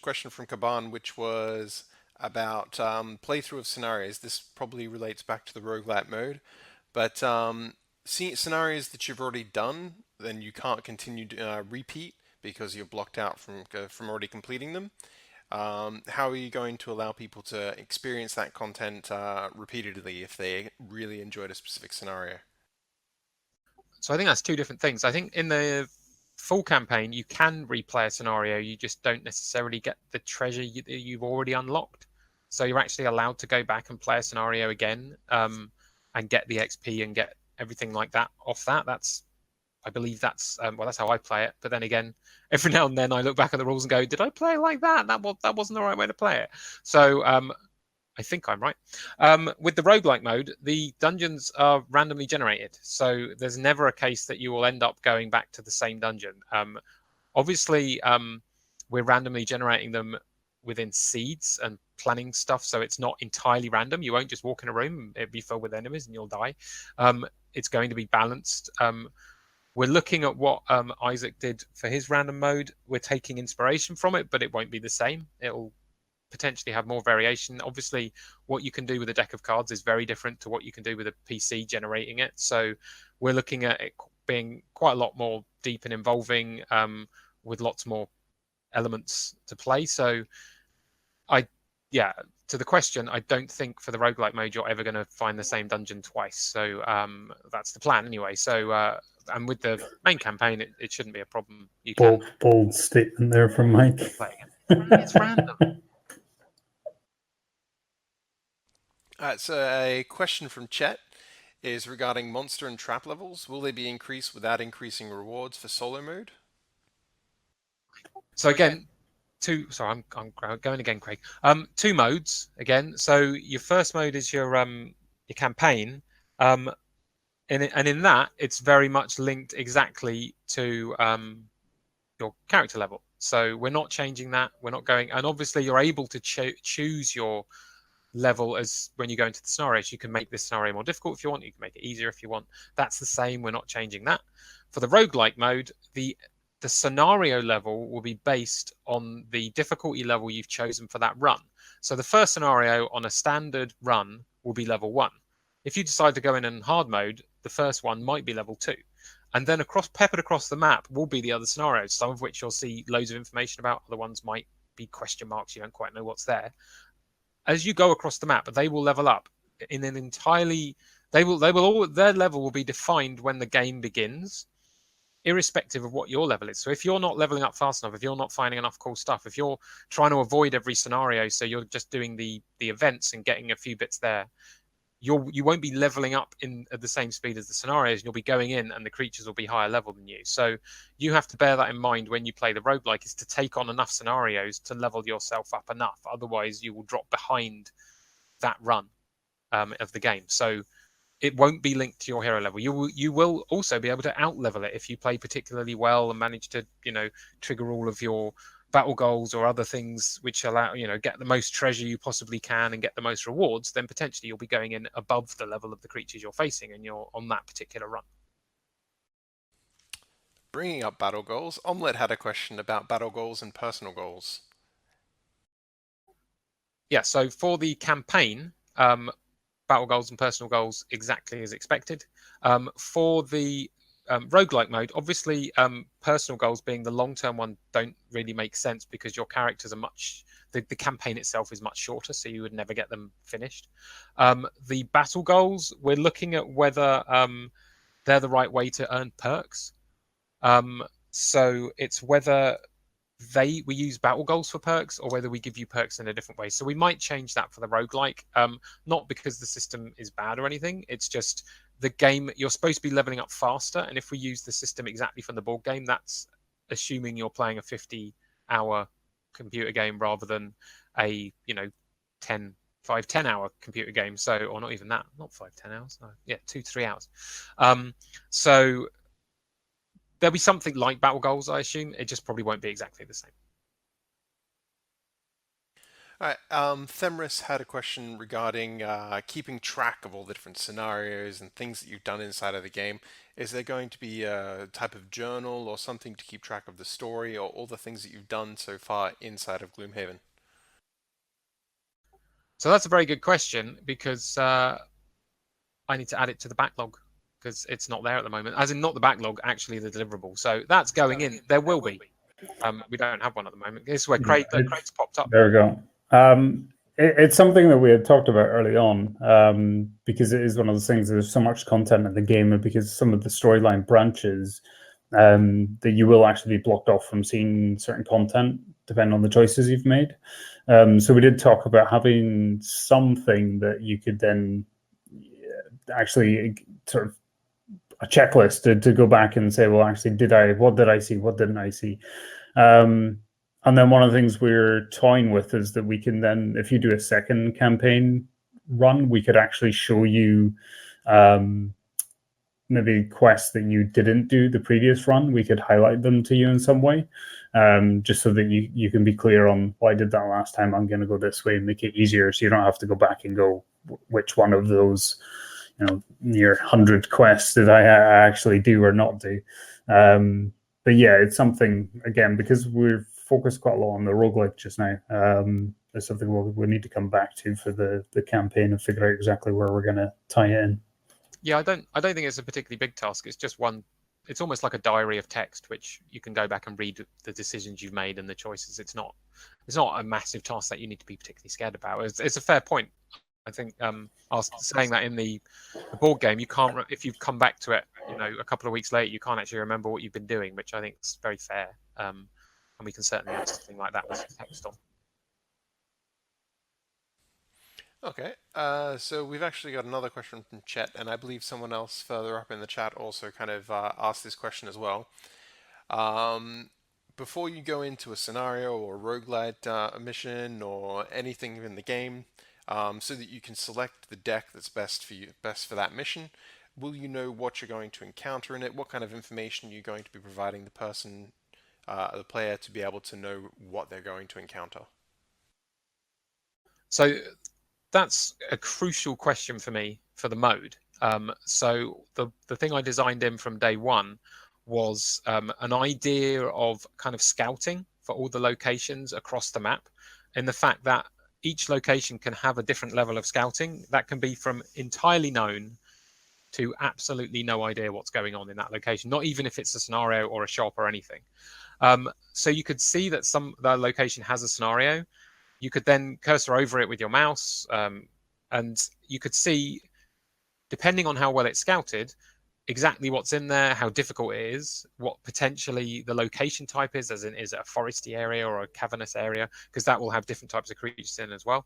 S1: question from Kaban, which was about playthrough of scenarios. This probably relates back to the roguelite mode, but scenarios that you've already done, then you can't continue to repeat because you're blocked out from already completing them. How are you going to allow people to experience that content repeatedly if they really enjoyed a specific scenario?
S3: So I think that's two different things. I think in the full campaign, you can replay a scenario. You just don't necessarily get the treasure you've already unlocked. So you're actually allowed to go back and play a scenario again, and get the XP and get everything like that off that. I believe that's that's how I play it. But then again, every now and then I look back at the rules and go, did I play it like that? That wasn't the right way to play it. So I think I'm right. With the roguelike mode, the dungeons are randomly generated. So there's never a case that you will end up going back to the same dungeon. Obviously, we're randomly generating them within seeds and planning stuff, so it's not entirely random. You won't just walk in a room, it'll be filled with enemies and you'll die. It's going to be balanced. We're looking at what Isaac did for his random mode. We're taking inspiration from it, but it won't be the same. It'll potentially have more variation. Obviously, what you can do with a deck of cards is very different to what you can do with a PC generating it. So we're looking at it being quite a lot more deep and involving, with lots more elements to play. So to the question, I don't think for the roguelike mode you're ever going to find the same dungeon twice. So that's the plan anyway. So and with the main campaign, it shouldn't be a problem. You can
S2: bold statement there from Mike.
S3: play again. It's random.
S1: So a question from Chet is regarding monster and trap levels. Will they be increased without increasing rewards for solo mode?
S3: So again, I'm going again, Craig. Two modes again. So your first mode is your campaign, and in that it's very much linked exactly to your character level. So we're not changing that. We're not going, and obviously you're able to choose your level as when you go into the scenarios. You can make this scenario more difficult if you want. You can make it easier if you want. That's the same. We're not changing that. For the roguelike mode, the scenario level will be based on the difficulty level you've chosen for that run. So the first scenario on a standard run will be level 1. If you decide to go in hard mode, the first one might be level 2. And then peppered across the map will be the other scenarios, some of which you'll see loads of information about. Other ones might be question marks. You don't quite know what's there. As you go across the map, they will level up in an entirely. Their level will be defined when the game begins. irrespective of what your level is. So if you're not leveling up fast enough, if you're not finding enough cool stuff, if you're trying to avoid every scenario, so you're just doing the events and getting a few bits there, you won't be leveling up at the same speed as the scenarios. You'll be going in and the creatures will be higher level than you. So you have to bear that in mind when you play the roguelike, is to take on enough scenarios to level yourself up enough. Otherwise, you will drop behind that run of the game. So it won't be linked to your hero level. You will also be able to out level it if you play particularly well and manage to, trigger all of your battle goals or other things which allow, get the most treasure you possibly can and get the most rewards. Then potentially you'll be going in above the level of the creatures you're facing, and you're on that particular run.
S1: Bringing up battle goals, Omelette had a question about battle goals and personal goals.
S3: Yeah, so for the campaign, battle goals and personal goals exactly as expected. For the roguelike mode, obviously personal goals being the long-term one don't really make sense because your characters are the campaign itself is much shorter, so you would never get them finished. The battle goals, we're looking at whether they're the right way to earn perks. So it's whether we use battle goals for perks or whether we give you perks in a different way. So we might change that for the roguelike, not because the system is bad or anything. It's just the game, you're supposed to be leveling up faster. And if we use the system exactly from the board game, that's assuming you're playing a 50-hour computer game rather than a 10-hour computer game. So, or not even that, not 5-10 hours. No, yeah, 2-3 hours. So there'll be something like battle goals, I assume. It just probably won't be exactly the same.
S1: All right, Themris had a question regarding keeping track of all the different scenarios and things that you've done inside of the game. Is there going to be a type of journal or something to keep track of the story or all the things that you've done so far inside of Gloomhaven?
S3: So that's a very good question, because I need to add it to the backlog, because it's not there at the moment. As in, not the backlog, actually the deliverable. So that's going in. There will be. We don't have one at the moment. This is where Craig's popped up.
S2: There we go. It's something that we had talked about early on, because it is one of those things. There's so much content in the game, and because some of the storyline branches, that you will actually be blocked off from seeing certain content depending on the choices you've made. So we did talk about having something that you could then actually sort of a checklist to go back and say, well, actually, what did I see? What didn't I see? And then one of the things we're toying with is that we can then, if you do a second campaign run, we could actually show you maybe quests that you didn't do the previous run. We could highlight them to you in some way, just so that you can be clear on, well, I did that last time, I'm going to go this way, and make it easier so you don't have to go back and go, which one of those near 100 quests did I actually do or not do. But yeah, it's something, again, because we're focused quite a lot on the roguelike just now. It's something we need to come back to for the campaign and figure out exactly where we're going to tie it in.
S3: Yeah, I don't think it's a particularly big task. It's just one. It's almost like a diary of text, which you can go back and read the decisions you've made and the choices. It's not a massive task that you need to be particularly scared about. It's a fair point. I think I was saying that in the board game, you can't, if you've come back to it, a couple of weeks later, you can't actually remember what you've been doing, which I think is very fair. And we can certainly have something like that with text on.
S1: Okay, so we've actually got another question from chat, and I believe someone else further up in the chat also kind of asked this question as well. Before you go into a scenario or a roguelite mission or anything in the game, so that you can select the deck that's best for that mission, will you know what you're going to encounter in it? What kind of information are you going to be providing the person, the player, to be able to know what they're going to encounter?
S3: So that's a crucial question for me for the mode. So the thing I designed in from day one was an idea of kind of scouting for all the locations across the map, and the fact that each location can have a different level of scouting that can be from entirely known to absolutely no idea what's going on in that location, not even if it's a scenario or a shop or anything. So you could see that the location has a scenario. You could then cursor over it with your mouse, and you could see, depending on how well it's scouted, exactly what's in there, how difficult it is, what potentially the location type is, as in is it a foresty area or a cavernous area, because that will have different types of creatures in as well.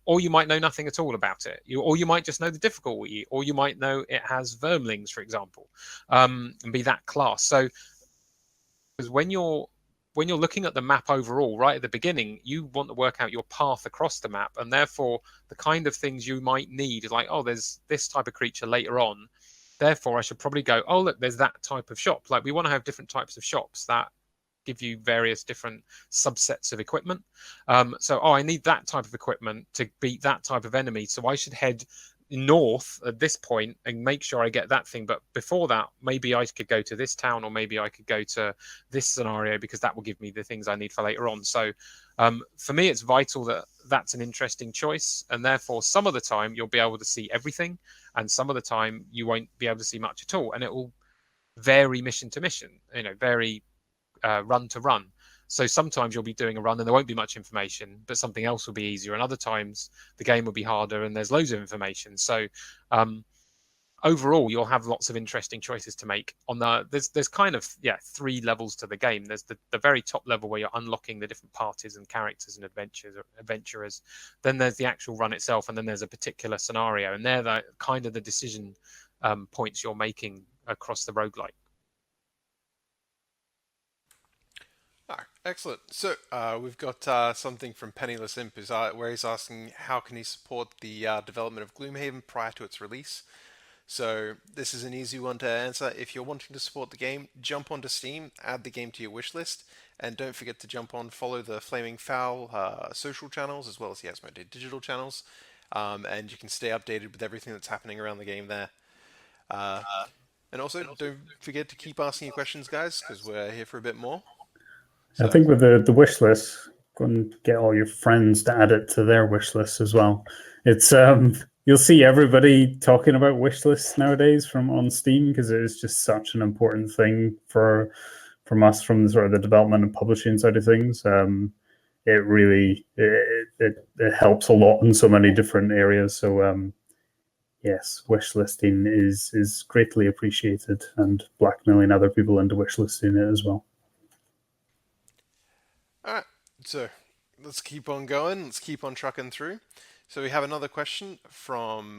S3: Or you might know nothing at all about it, or you might just know the difficulty, or you might know it has vermlings, for example, and be that class. So, because when you're looking at the map overall, right at the beginning, you want to work out your path across the map, and therefore the kind of things you might need is like, oh, there's this type of creature later on. Therefore, I should probably go, oh, look, there's that type of shop. Like we want to have different types of shops that give you various different subsets of equipment. So, I need that type of equipment to beat that type of enemy. So I should head north at this point and make sure I get that thing. But before that, maybe I could go to this town, or maybe I could go to this scenario, because that will give me the things I need for later on. So for me, it's vital that that's an interesting choice, and therefore some of the time you'll be able to see everything, and some of the time you won't be able to see much at all, and it will vary mission to mission, vary run to run. So sometimes you'll be doing a run and there won't be much information, but something else will be easier. And other times the game will be harder and there's loads of information. So overall, you'll have lots of interesting choices to make. There's kind of 3 levels to the game. There's the very top level where you're unlocking the different parties and characters and adventurers. Then there's the actual run itself, and then there's a particular scenario, and they're the kind of the decision points you're making across the roguelike.
S1: Excellent. So we've got something from Penniless Imp where he's asking how can he support the development of Gloomhaven prior to its release. So this is an easy one to answer. If you're wanting to support the game, jump onto Steam, add the game to your wish list, and don't forget to follow the Flaming Fowl social channels as well as the Asmodee digital channels, and you can stay updated with everything that's happening around the game there. And also, don't forget to keep asking your questions, guys, because we're here for a bit more.
S2: I think with the wish list, go and get all your friends to add it to their wish list as well. It's you'll see everybody talking about wish lists nowadays on Steam, because it is just such an important thing from us, from sort of the development and publishing side of things. It really it helps a lot in so many different areas. So yes, wish listing is greatly appreciated, and blackmailing other people into wish listing it as well.
S1: Alright, so let's keep on going. Let's keep on trucking through. So we have another question from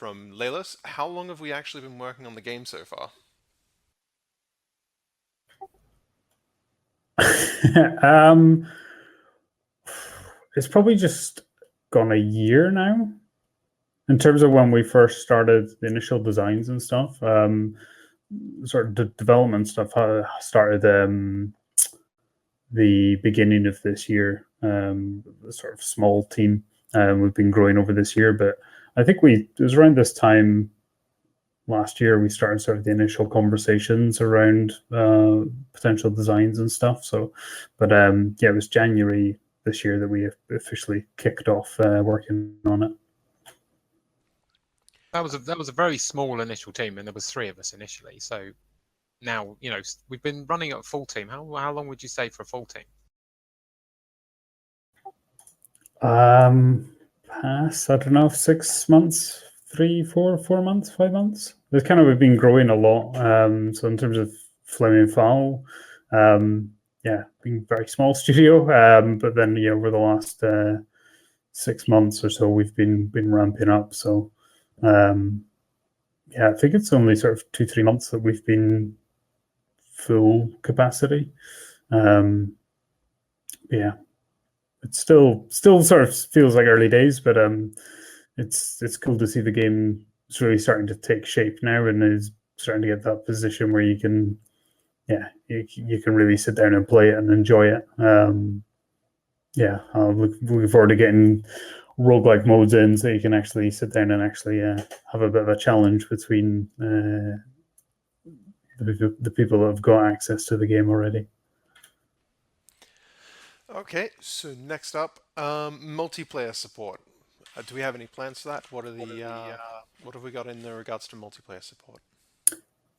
S1: Lelos. How long have we actually been working on the game so far?
S2: It's probably just gone a year now, in terms of when we first started the initial designs and stuff. Sort of the development stuff started the beginning of this year. A sort of small team. We've been growing over this year, but I think it was around this time last year we started sort of the initial conversations around potential designs and stuff. So, but it was January this year that we officially kicked off working on it.
S3: That was a very small initial team, and there was 3 of us initially. So now, we've been running at full team. How long would you say for a full team?
S2: I don't know, 6 months, 3, 4 months, 5 months. We've been growing a lot. So in terms of Flaming Fowl, being very small studio. But then over the last 6 months or so, we've been ramping up. So I think it's only sort of 2-3 months that we've been full capacity. It's still sort of feels like early days, but it's cool to see the game is really starting to take shape now, and is starting to get that position where you can really sit down and play it and enjoy it. I'm looking forward to getting roguelike modes in, so you can actually sit down and actually have a bit of a challenge between the people that have got access to the game already.
S1: Okay, so next up, multiplayer support. Do we have any plans for that? What have we got in regards to multiplayer support?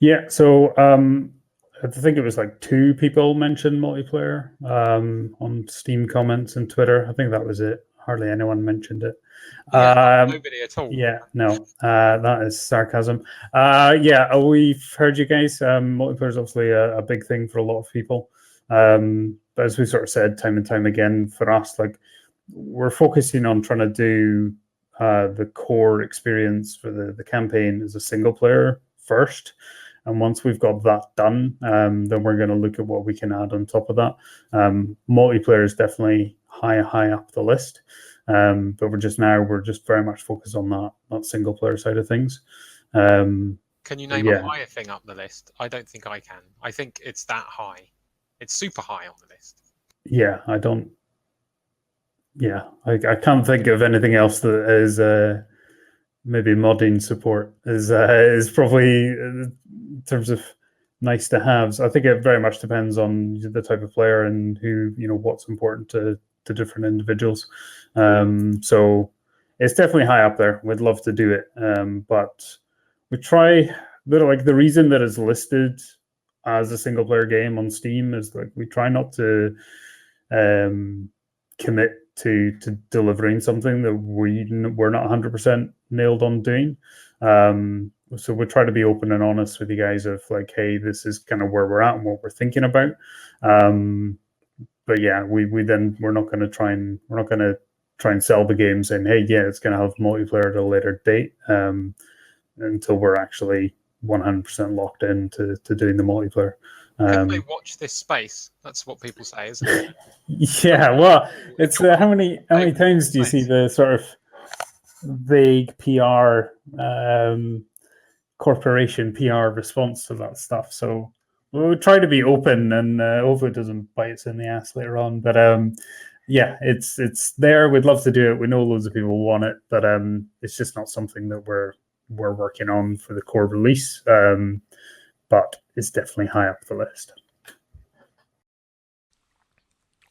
S2: Yeah, so I think it was like 2 people mentioned multiplayer on Steam comments and Twitter. I think that was it. hardly anyone mentioned it.
S3: Nobody at all.
S2: Yeah, no, that is sarcasm. Yeah, we've heard you guys. Multiplayer is obviously a big thing for a lot of people. But as we sort of said time and time again, for us, like we're focusing on trying to do the core experience for the campaign as a single player first. And once we've got that done, then we're going to look at what we can add on top of that. Multiplayer is definitely high up the list. But we're just very much focused on that single player side of things.
S3: Can you name
S2: yeah.
S3: a higher thing up the list? I don't think I can. I think it's that high. It's super high on the list.
S2: Yeah, I don't. Yeah, I can't think of anything else that is maybe modding support is probably in terms of nice to haves. I think it very much depends on the type of player and who what's important to different individuals. So it's definitely high up there. We'd love to do it, but we try. The reason that it's listed as a single player game on Steam is like we try not to commit to delivering something that we're not 100% nailed on doing. So we try to be open and honest with you guys of like, hey, this is kind of where we're at and what we're thinking about. But yeah, we're not going to try and sell the game saying, hey, yeah, it's going to have multiplayer at a later date until we're actually 100% locked into doing the multiplayer.
S3: Could they watch this space? That's what people say, isn't it?
S2: Yeah, well, it's how many times do you see the sort of vague PR corporation PR response to that stuff? So we'll try to be open and hopefully it doesn't bite us in the ass later on. But yeah, it's there. We'd love to do it. We know loads of people want it, but it's just not something that we're working on for the core release. But it's definitely high up the list.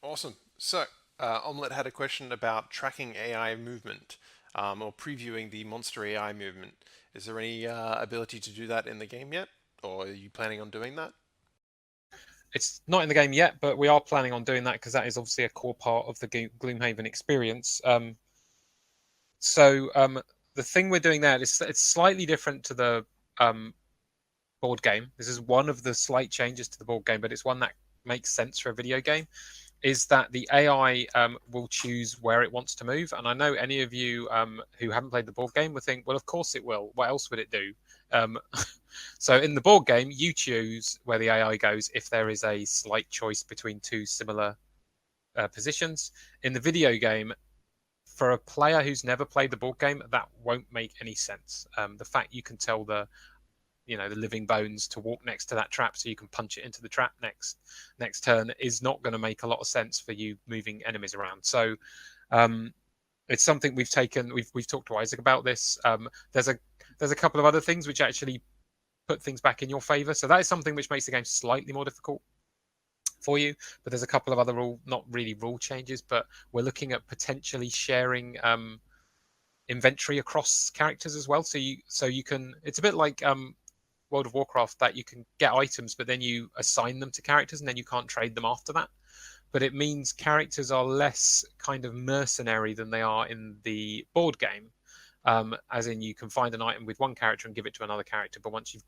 S1: Awesome. So, Omelette had a question about tracking AI movement or previewing the monster AI movement. Is there any ability to do that in the game yet? Or are you planning on doing that?
S3: It's not in the game yet, but we are planning on doing that because that is obviously a core part of the Gloomhaven experience. So the thing we're doing there is it's slightly different to the board game. This is one of the slight changes to the board game, but it's one that makes sense for a video game. Is that the AI will choose where it wants to move? And I know any of you who haven't played the board game will think, well, of course it will. What else would it do? So in the board game, you choose where the AI goes if there is a slight choice between two similar positions. In the video game, for a player who's never played the board game, that won't make any sense. The fact you can tell the living bones to walk next to that trap so you can punch it into the trap next turn is not going to make a lot of sense for you moving enemies around. So it's something we've talked to Isaac about this. There's a couple of other things which actually put things back in your favor. So that is something which makes the game slightly more difficult for you. But there's a couple of other not really rule changes, but we're looking at potentially sharing inventory across characters as well. So you can, it's a bit like World of Warcraft, that you can get items, but then you assign them to characters and then you can't trade them after that. But it means characters are less kind of mercenary than they are in the board game. As in, you can find an item with one character and give it to another character, but once you've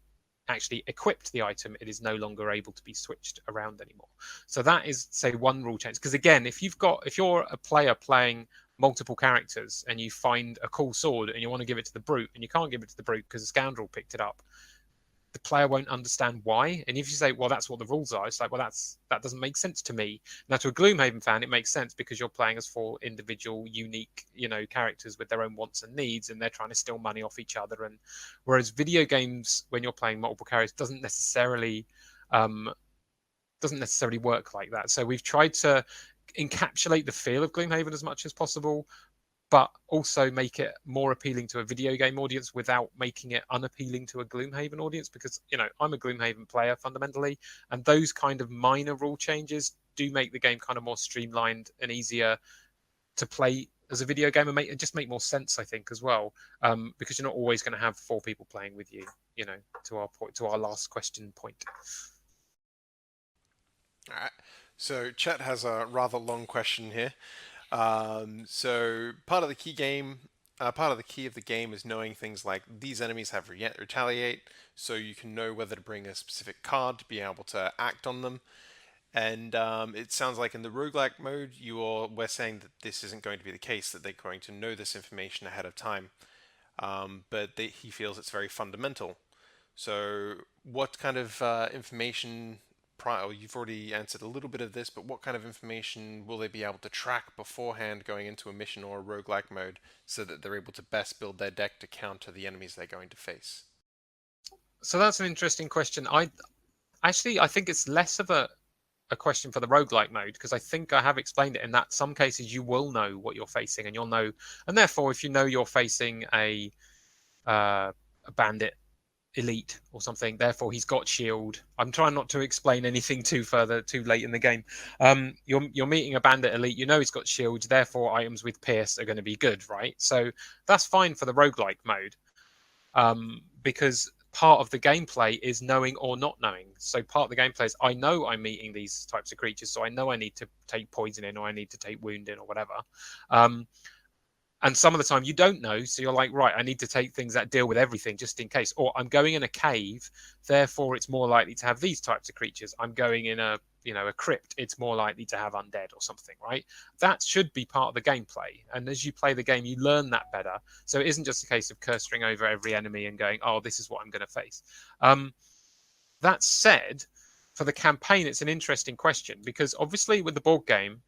S3: actually equipped the item, it is no longer able to be switched around anymore. So that is, say, one rule change. Because again, if you're a player playing multiple characters and you find a cool sword and you want to give it to the brute and you can't give it to the brute because a scoundrel picked it up, the player won't understand why. And if you say, well, that's what the rules are, it's like, well, that doesn't make sense to me. Now, to a Gloomhaven fan, it makes sense because you're playing as 4 individual, unique, characters with their own wants and needs, and they're trying to steal money off each other. And whereas video games, when you're playing multiple characters, doesn't necessarily work like that. So we've tried to encapsulate the feel of Gloomhaven as much as possible, but also make it more appealing to a video game audience without making it unappealing to a Gloomhaven audience. Because, I'm a Gloomhaven player fundamentally, and those kind of minor rule changes do make the game kind of more streamlined and easier to play as a video game, and just make more sense, I think, as well. Because you're not always going to have 4 people playing with you, to our last question point.
S1: All right. So chat has a rather long question here. So part of the key of the game is knowing things like these enemies have retaliate, so you can know whether to bring a specific card to be able to act on them. And it sounds like in the roguelike mode, we're saying that this isn't going to be the case, that they're going to know this information ahead of time. But he feels it's very fundamental. So, what kind of information? You've already answered a little bit of this, but what kind of information will they be able to track beforehand going into a mission or a roguelike mode so that they're able to best build their deck to counter the enemies they're going to face?
S3: So that's an interesting question. I think it's less of a question for the roguelike mode, because I think I have explained it in that some cases you will know what you're facing, and you'll know, and therefore if you know you're facing a bandit elite or something, therefore he's got shield. I'm trying not to explain anything too late in the game. You're meeting a bandit elite, you know he's got shields, therefore items with pierce are going to be good, right? So that's fine for the roguelike mode, because part of the gameplay is knowing or not knowing. So part of the gameplay is I know I'm meeting these types of creatures, so I know I need to take poison in, or I need to take wound in, or whatever. And some of the time you don't know, so you're like, right, I need to take things that deal with everything just in case. Or I'm going in a cave, therefore it's more likely to have these types of creatures. I'm going in a crypt, it's more likely to have undead or something, right? That should be part of the gameplay. And as you play the game, you learn that better. So it isn't just a case of cursoring over every enemy and going, oh, this is what I'm going to face. That said, for the campaign, it's an interesting question, because obviously with the board game,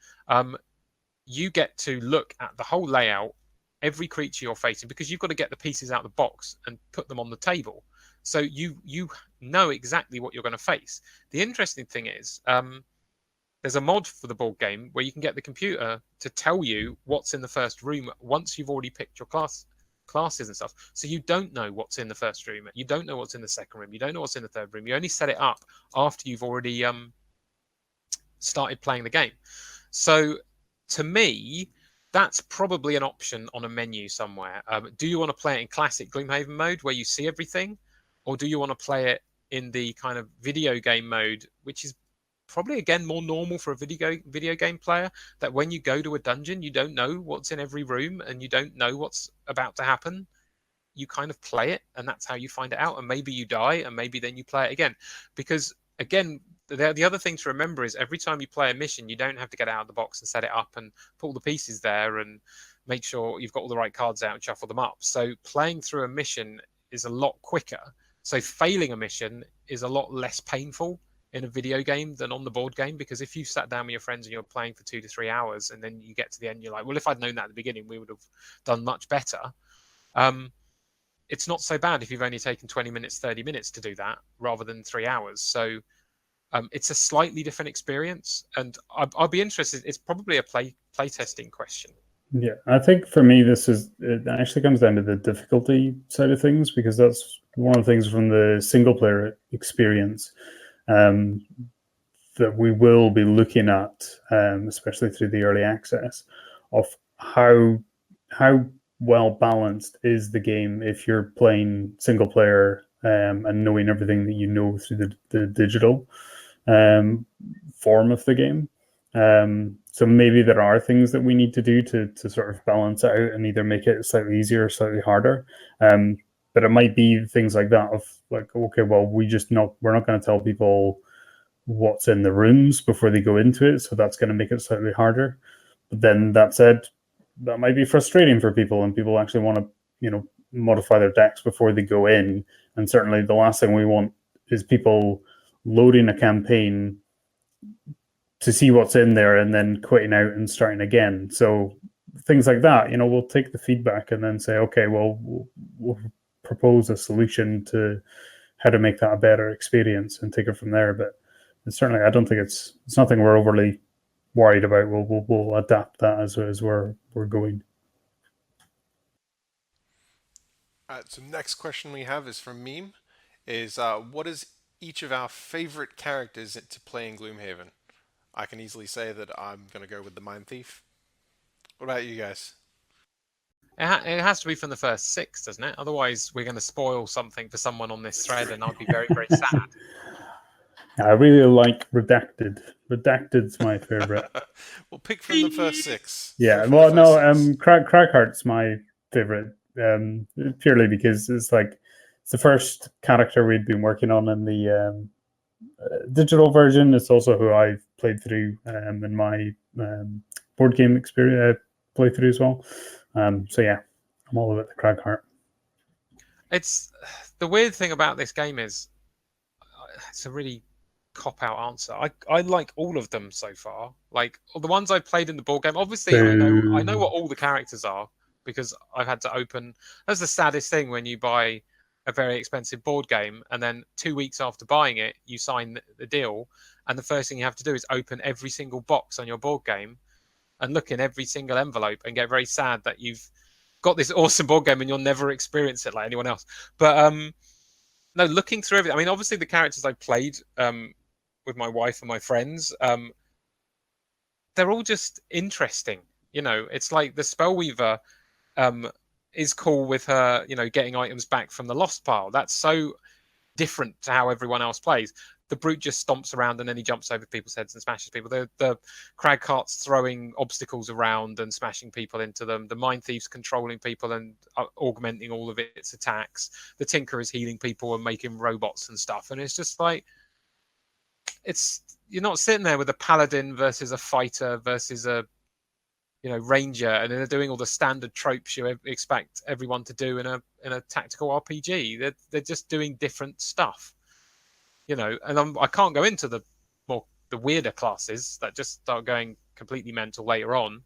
S3: you get to look at the whole layout, every creature you're facing, because you've got to get the pieces out of the box and put them on the table. So you know exactly what you're going to face. The interesting thing is, there's a mod for the board game where you can get the computer to tell you what's in the first room once you've already picked your classes and stuff. So you don't know what's in the first room, you don't know what's in the second room, you don't know what's in the third room. You only set it up after you've already started playing the game. So to me, that's probably an option on a menu somewhere. Do you want to play it in classic Gloomhaven mode where you see everything? Or do you want to play it in the kind of video game mode, which is probably, again, more normal for a video game player, that when you go to a dungeon, you don't know what's in every room and you don't know what's about to happen. You kind of play it, and that's how you find it out. And maybe you die, and maybe then you play it again. Because, again, the other thing to remember is every time you play a mission, you don't have to get out of the box and set it up and put all the pieces there and make sure you've got all the right cards out and shuffle them up. So playing through a mission is a lot quicker. So failing a mission is a lot less painful in a video game than on the board game, because if you sat down with your friends and you're playing for 2 to 3 hours and then you get to the end, you're like, well, if I'd known that at the beginning, we would have done much better. It's not so bad if you've only taken 20 minutes, 30 minutes to do that rather than 3 hours. So it's a slightly different experience, and I'll be interested. It's probably a play testing question.
S2: Yeah, I think for me, it actually comes down to the difficulty side of things, because that's one of the things from the single player experience that we will be looking at, especially through the early access, of how well balanced is the game if you're playing single player and knowing everything that you know through the digital form of the game. So maybe there are things that we need to do to sort of balance out and either make it slightly easier or slightly harder. But it might be things like that of like, okay, well, we're not going to tell people what's in the rooms before they go into it, so that's going to make it slightly harder. But then that said, that might be frustrating for people, and people actually want to, modify their decks before they go in. And certainly the last thing we want is people loading a campaign to see what's in there and then quitting out and starting again. So things like that, we'll take the feedback and then say, okay, well, we'll propose a solution to how to make that a better experience and take it from there. But certainly, I don't think it's nothing we're overly worried about. We'll adapt that as we're going.
S1: So next question we have is from Meme. What is each of our favorite characters to play in Gloomhaven? I can easily say that I'm going to go with the Mind Thief. What about you guys?
S3: It has to be from the first 6, doesn't it? Otherwise, we're going to spoil something for someone on this thread, and I'd be very, very sad.
S2: I really like Redacted. Redacted's my favorite.
S1: We'll pick from the first 6.
S2: Yeah,
S1: Go from
S2: well,
S1: the
S2: no,
S1: first 6.
S2: Crackheart's my favorite, purely because it's like it's the first character we'd been working on in the digital version. It's also who I've played through in my board game experience playthrough as well. So yeah, I'm all about the Crackheart.
S3: It's the weird thing about this game is it's a really cop-out answer. I like all of them so far. Like the ones I've played in the board game. Obviously, I know what all the characters are because I've had to open. That's the saddest thing when you buy a very expensive board game and then 2 weeks after buying it, you sign the deal, and the first thing you have to do is open every single box on your board game and look in every single envelope and get very sad that you've got this awesome board game and you'll never experience it like anyone else. But no, looking through everything. I mean, obviously the characters I played with my wife and my friends, they're all just interesting. You know, it's like the Spellweaver is cool with her, you know, getting items back from the lost pile. That's so different to how everyone else plays. The brute just stomps around and then he jumps over people's heads and smashes people. The crag carts throwing obstacles around and smashing people into them. The mine thieves controlling people and augmenting all of its attacks. The tinker is healing people and making robots and stuff. And it's just like, you're not sitting there with a paladin versus a fighter versus a ranger, and they're doing all the standard tropes you expect everyone to do in a tactical RPG. They're just doing different stuff, and I can't go into the weirder classes that just start going completely mental later on.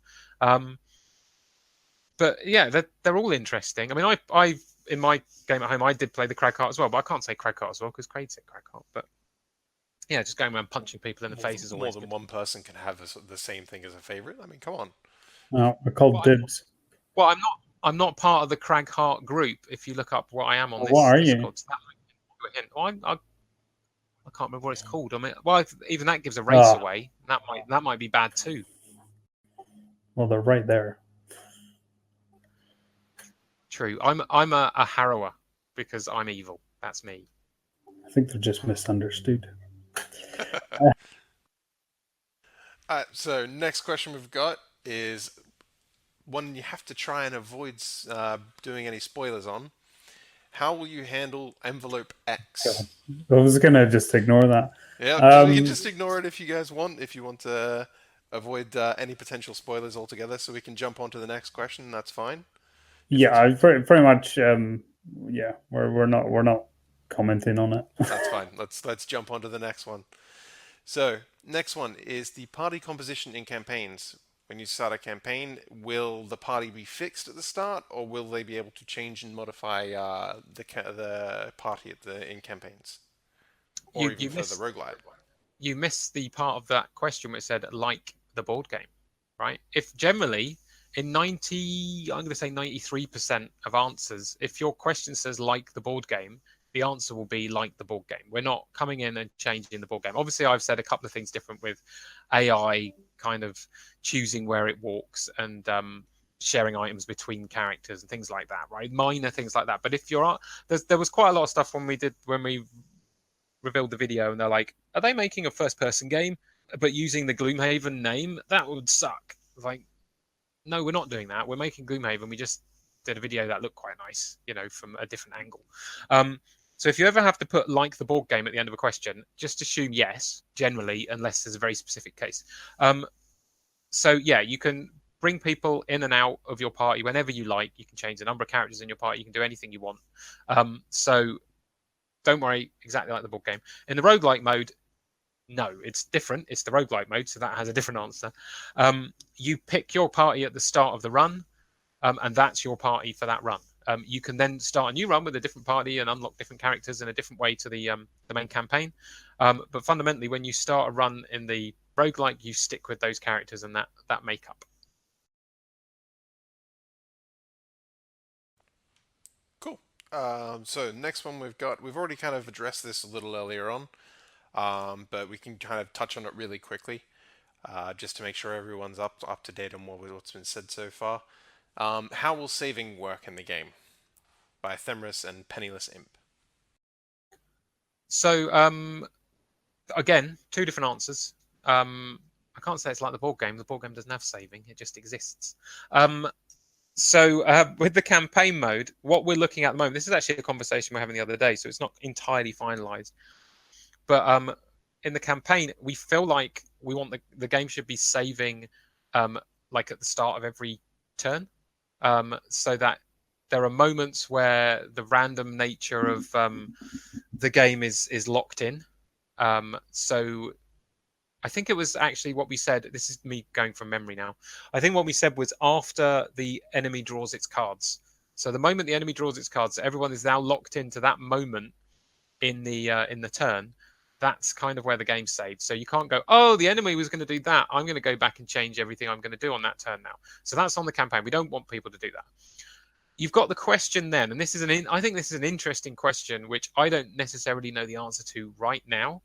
S3: But yeah, they're all interesting. I mean, I in my game at home I did play the Cragheart as well, but I can't say Cragheart as well because Craig said Cragheart. But yeah, just going around punching people in the face is always
S1: more than
S3: good.
S1: one person can have the same thing as a favorite. I mean, come on.
S2: Oh, I called dibs.
S3: Well, I'm not part of the Cragheart group. If you look up what I am on this
S2: what are
S3: Discord,
S2: you?
S3: so that I can't remember what it's called. I mean, well, even that gives a race away. That might be bad too.
S2: Well, they're right there.
S3: True. I'm a harrower because I'm evil. That's me.
S2: I think they're just misunderstood.
S1: So next question we've got is one you have to try and avoid doing any spoilers on. How will you handle Envelope X?
S2: I was gonna just ignore that.
S1: Yeah, we can just ignore it if you guys want. If you want to avoid any potential spoilers altogether, so we can jump on to the next question. That's fine.
S2: Yeah, I pretty much. Yeah, we're not commenting on it.
S1: That's fine. Let's jump on to the next one. So next one is the party composition in campaigns. When you start a campaign, will the party be fixed at the start, or will they be able to change and modify the party in campaigns, or even for the roguelite?
S3: You missed the part of that question which said like the board game, right? If generally in 93% of answers, if your question says like the board game, the answer will be like the board game. We're not coming in and changing the board game. Obviously, I've said a couple of things different with AI kind of choosing where it walks and sharing items between characters and things like that, right? Minor things like that. But if there was quite a lot of stuff when we revealed the video and they're like, are they making a first-person game but using the Gloomhaven name? That would suck. Like, no, we're not doing that. We're making Gloomhaven. We just did a video that looked quite nice, from a different angle. So if you ever have to put like the board game at the end of a question, just assume yes, generally, unless there's a very specific case. So yeah, you can bring people in and out of your party whenever you like. You can change the number of characters in your party. You can do anything you want. So don't worry, exactly like the board game. In the roguelike mode, no, it's different. It's the roguelike mode, so that has a different answer. You pick your party at the start of the run, and that's your party for that run. You can then start a new run with a different party and unlock different characters in a different way to the main campaign. But fundamentally, when you start a run in the roguelike, you stick with those characters and that makeup.
S1: Cool. So next one we've already kind of addressed this a little earlier on, but we can kind of touch on it really quickly, just to make sure everyone's up to date on what's been said so far. How will saving work in the game? By Themris and Penniless Imp.
S3: So again, two different answers. I can't say it's like the board game. The board game doesn't have saving; it just exists. So with the campaign mode, what we're looking at the moment, this is actually a conversation we're having the other day, so it's not entirely finalized. But in the campaign, we feel like we want the game should be saving like at the start of every turn, so that there are moments where the random nature of the game is locked in. So I think it was actually what we said. This is me going from memory now. I think what we said was after the enemy draws its cards. So the moment the enemy draws its cards, everyone is now locked into that moment in the turn. That's kind of where the game's saved. So you can't go, oh, the enemy was going to do that. I'm going to go back and change everything I'm going to do on that turn now. So that's on the campaign. We don't want people to do that. You've got the question then, and I think this is an interesting question, which I don't necessarily know the answer to right now.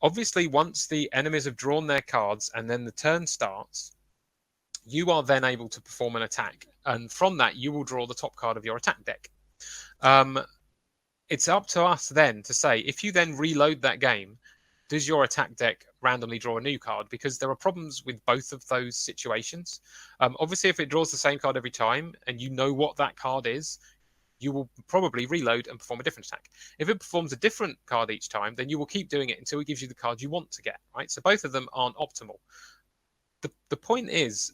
S3: Obviously, once the enemies have drawn their cards and then the turn starts, you are then able to perform an attack. And from that, you will draw the top card of your attack deck. It's up to us then to say, if you then reload that game, does your attack deck randomly draw a new card? Because there are problems with both of those situations. Obviously, if it draws the same card every time and you know what that card is, you will probably reload and perform a different attack. If it performs a different card each time, then you will keep doing it until it gives you the card you want to get, right? So both of them aren't optimal. The point is,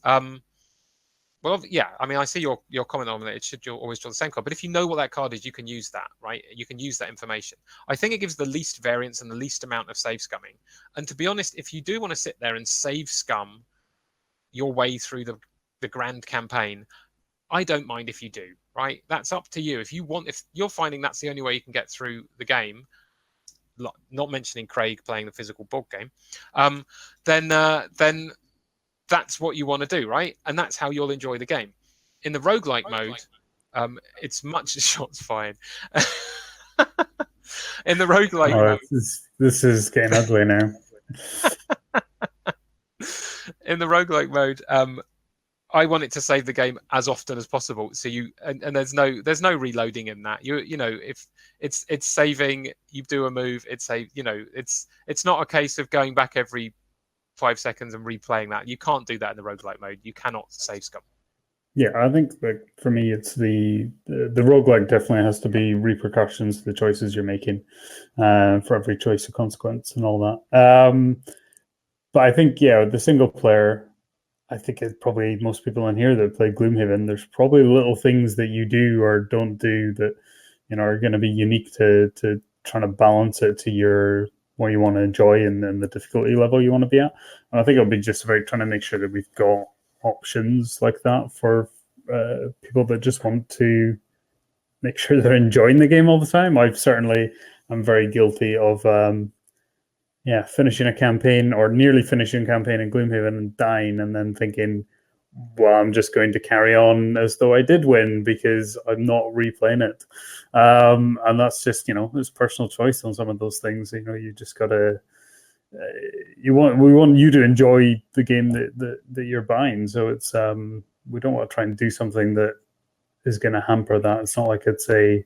S3: well, yeah, I mean, I see your comment on that. It should always draw the same card. But if you know what that card is, you can use that, right? You can use that information. I think it gives the least variance and the least amount of save scumming. And to be honest, if you do want to sit there and save scum your way through the grand campaign, I don't mind if you do, right? That's up to you. If you're finding that's the only way you can get through the game, not mentioning Craig playing the physical board game, then that's what you want to do, right? And that's how you'll enjoy the game. In the roguelike mode, it's much shots fired. In the roguelike mode,
S2: this is getting ugly now.
S3: In the roguelike mode, I want it to save the game as often as possible. So and there's no reloading in that. You know, if it's saving, you do a move, it's not a case of going back every 5 seconds and replaying that. You can't do that in the roguelike mode. You cannot save scum.
S2: Yeah, I think that for me, it's the roguelike definitely has to be repercussions to the choices you're making for every choice of consequence and all that. But I think, yeah, the single player, I think it's probably most people in here that play Gloomhaven, there's probably little things that you do or don't do that, are going to be unique to trying to balance it to what you want to enjoy and the difficulty level you want to be at. And I think it'll be just about trying to make sure that we've got options like that for people that just want to make sure they're enjoying the game all the time. I'm very guilty of finishing a campaign or nearly finishing a campaign in Gloomhaven and dying and then thinking, well, I'm just going to carry on as though I did win because I'm not replaying it. And that's just, it's personal choice on some of those things. You just got to, we want you to enjoy the game that you're buying. So it's, we don't want to try and do something that is going to hamper that. It's not like it's a,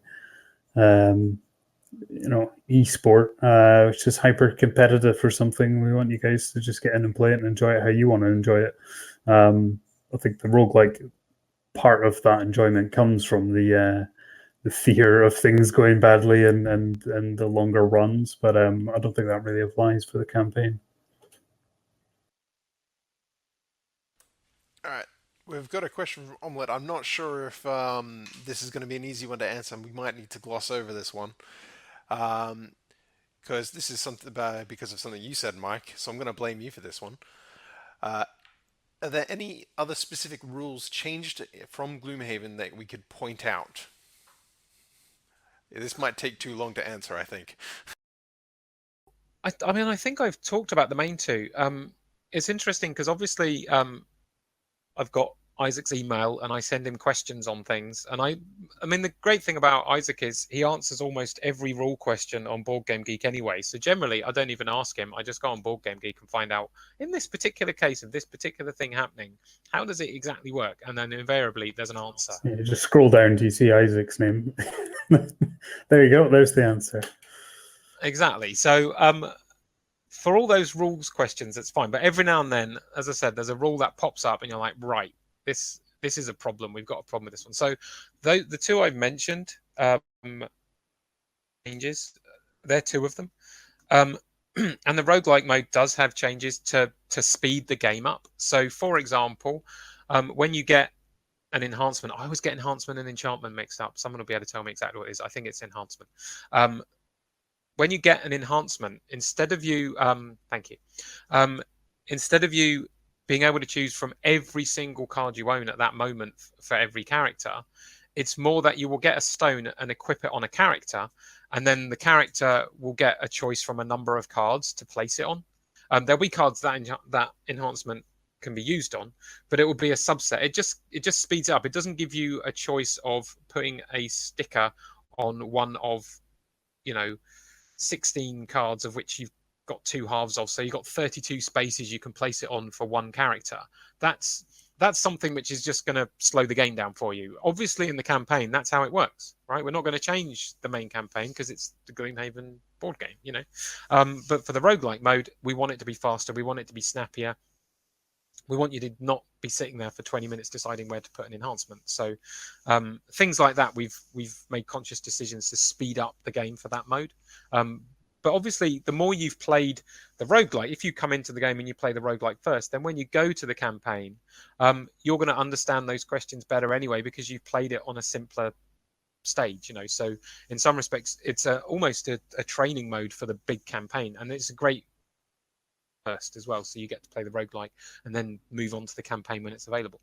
S2: esport, which is hyper competitive or something. We want you guys to just get in and play it and enjoy it how you want to enjoy it. I think the roguelike part of that enjoyment comes from the fear of things going badly and the longer runs, but I don't think that really applies for the campaign.
S1: All right. We've got a question from Omelette. I'm not sure if this is going to be an easy one to answer, and we might need to gloss over this one. Because this is because of something you said, Mike, so I'm going to blame you for this one. Are there any other specific rules changed from Gloomhaven that we could point out? This might take too long to answer, I think.
S3: I mean, I think I've talked about the main two. It's interesting because obviously I've got Isaac's email and I send him questions on things. And I mean, the great thing about Isaac is he answers almost every rule question on Board Game Geek anyway. So generally, I don't even ask him. I just go on Board Game Geek and find out, in this particular case of this particular thing happening, how does it exactly work? And then invariably, there's an answer.
S2: Yeah, just scroll down to you see Isaac's name. There you go. There's the answer.
S3: Exactly. So for all those rules questions, that's fine. But every now and then, as I said, there's a rule that pops up, and you're like, right, this is a problem. We've got a problem with this one. So the two I've mentioned changes, they're two of them. And the roguelike mode does have changes to speed the game up. So, for example, when you get an enhancement, I always get enhancement and enchantment mixed up. Someone will be able to tell me exactly what it is. I think it's enhancement. When you get an enhancement, instead of you, thank you, instead of you being able to choose from every single card you own at that moment for every character, it's more that you will get a stone and equip it on a character, and then the character will get a choice from a number of cards to place it on. There'll be cards that enhancement can be used on, but it will be a subset. It just speeds it up. It doesn't give you a choice of putting a sticker on one of, 16 cards of which you've got two halves of. So you've got 32 spaces you can place it on for one character. That's something which is just going to slow the game down for you. Obviously, in the campaign, that's how it works, right? We're not going to change the main campaign because it's the Gloomhaven board game, But for the roguelike mode, we want it to be faster. We want it to be snappier. We want you to not be sitting there for 20 minutes deciding where to put an enhancement. So things like that, we've made conscious decisions to speed up the game for that mode. But obviously, the more you've played the roguelike, if you come into the game and you play the roguelike first, then when you go to the campaign, you're going to understand those questions better anyway because you've played it on a simpler stage. So in some respects, it's almost a training mode for the big campaign, and it's a great first as well. So you get to play the roguelike and then move on to the campaign when it's available.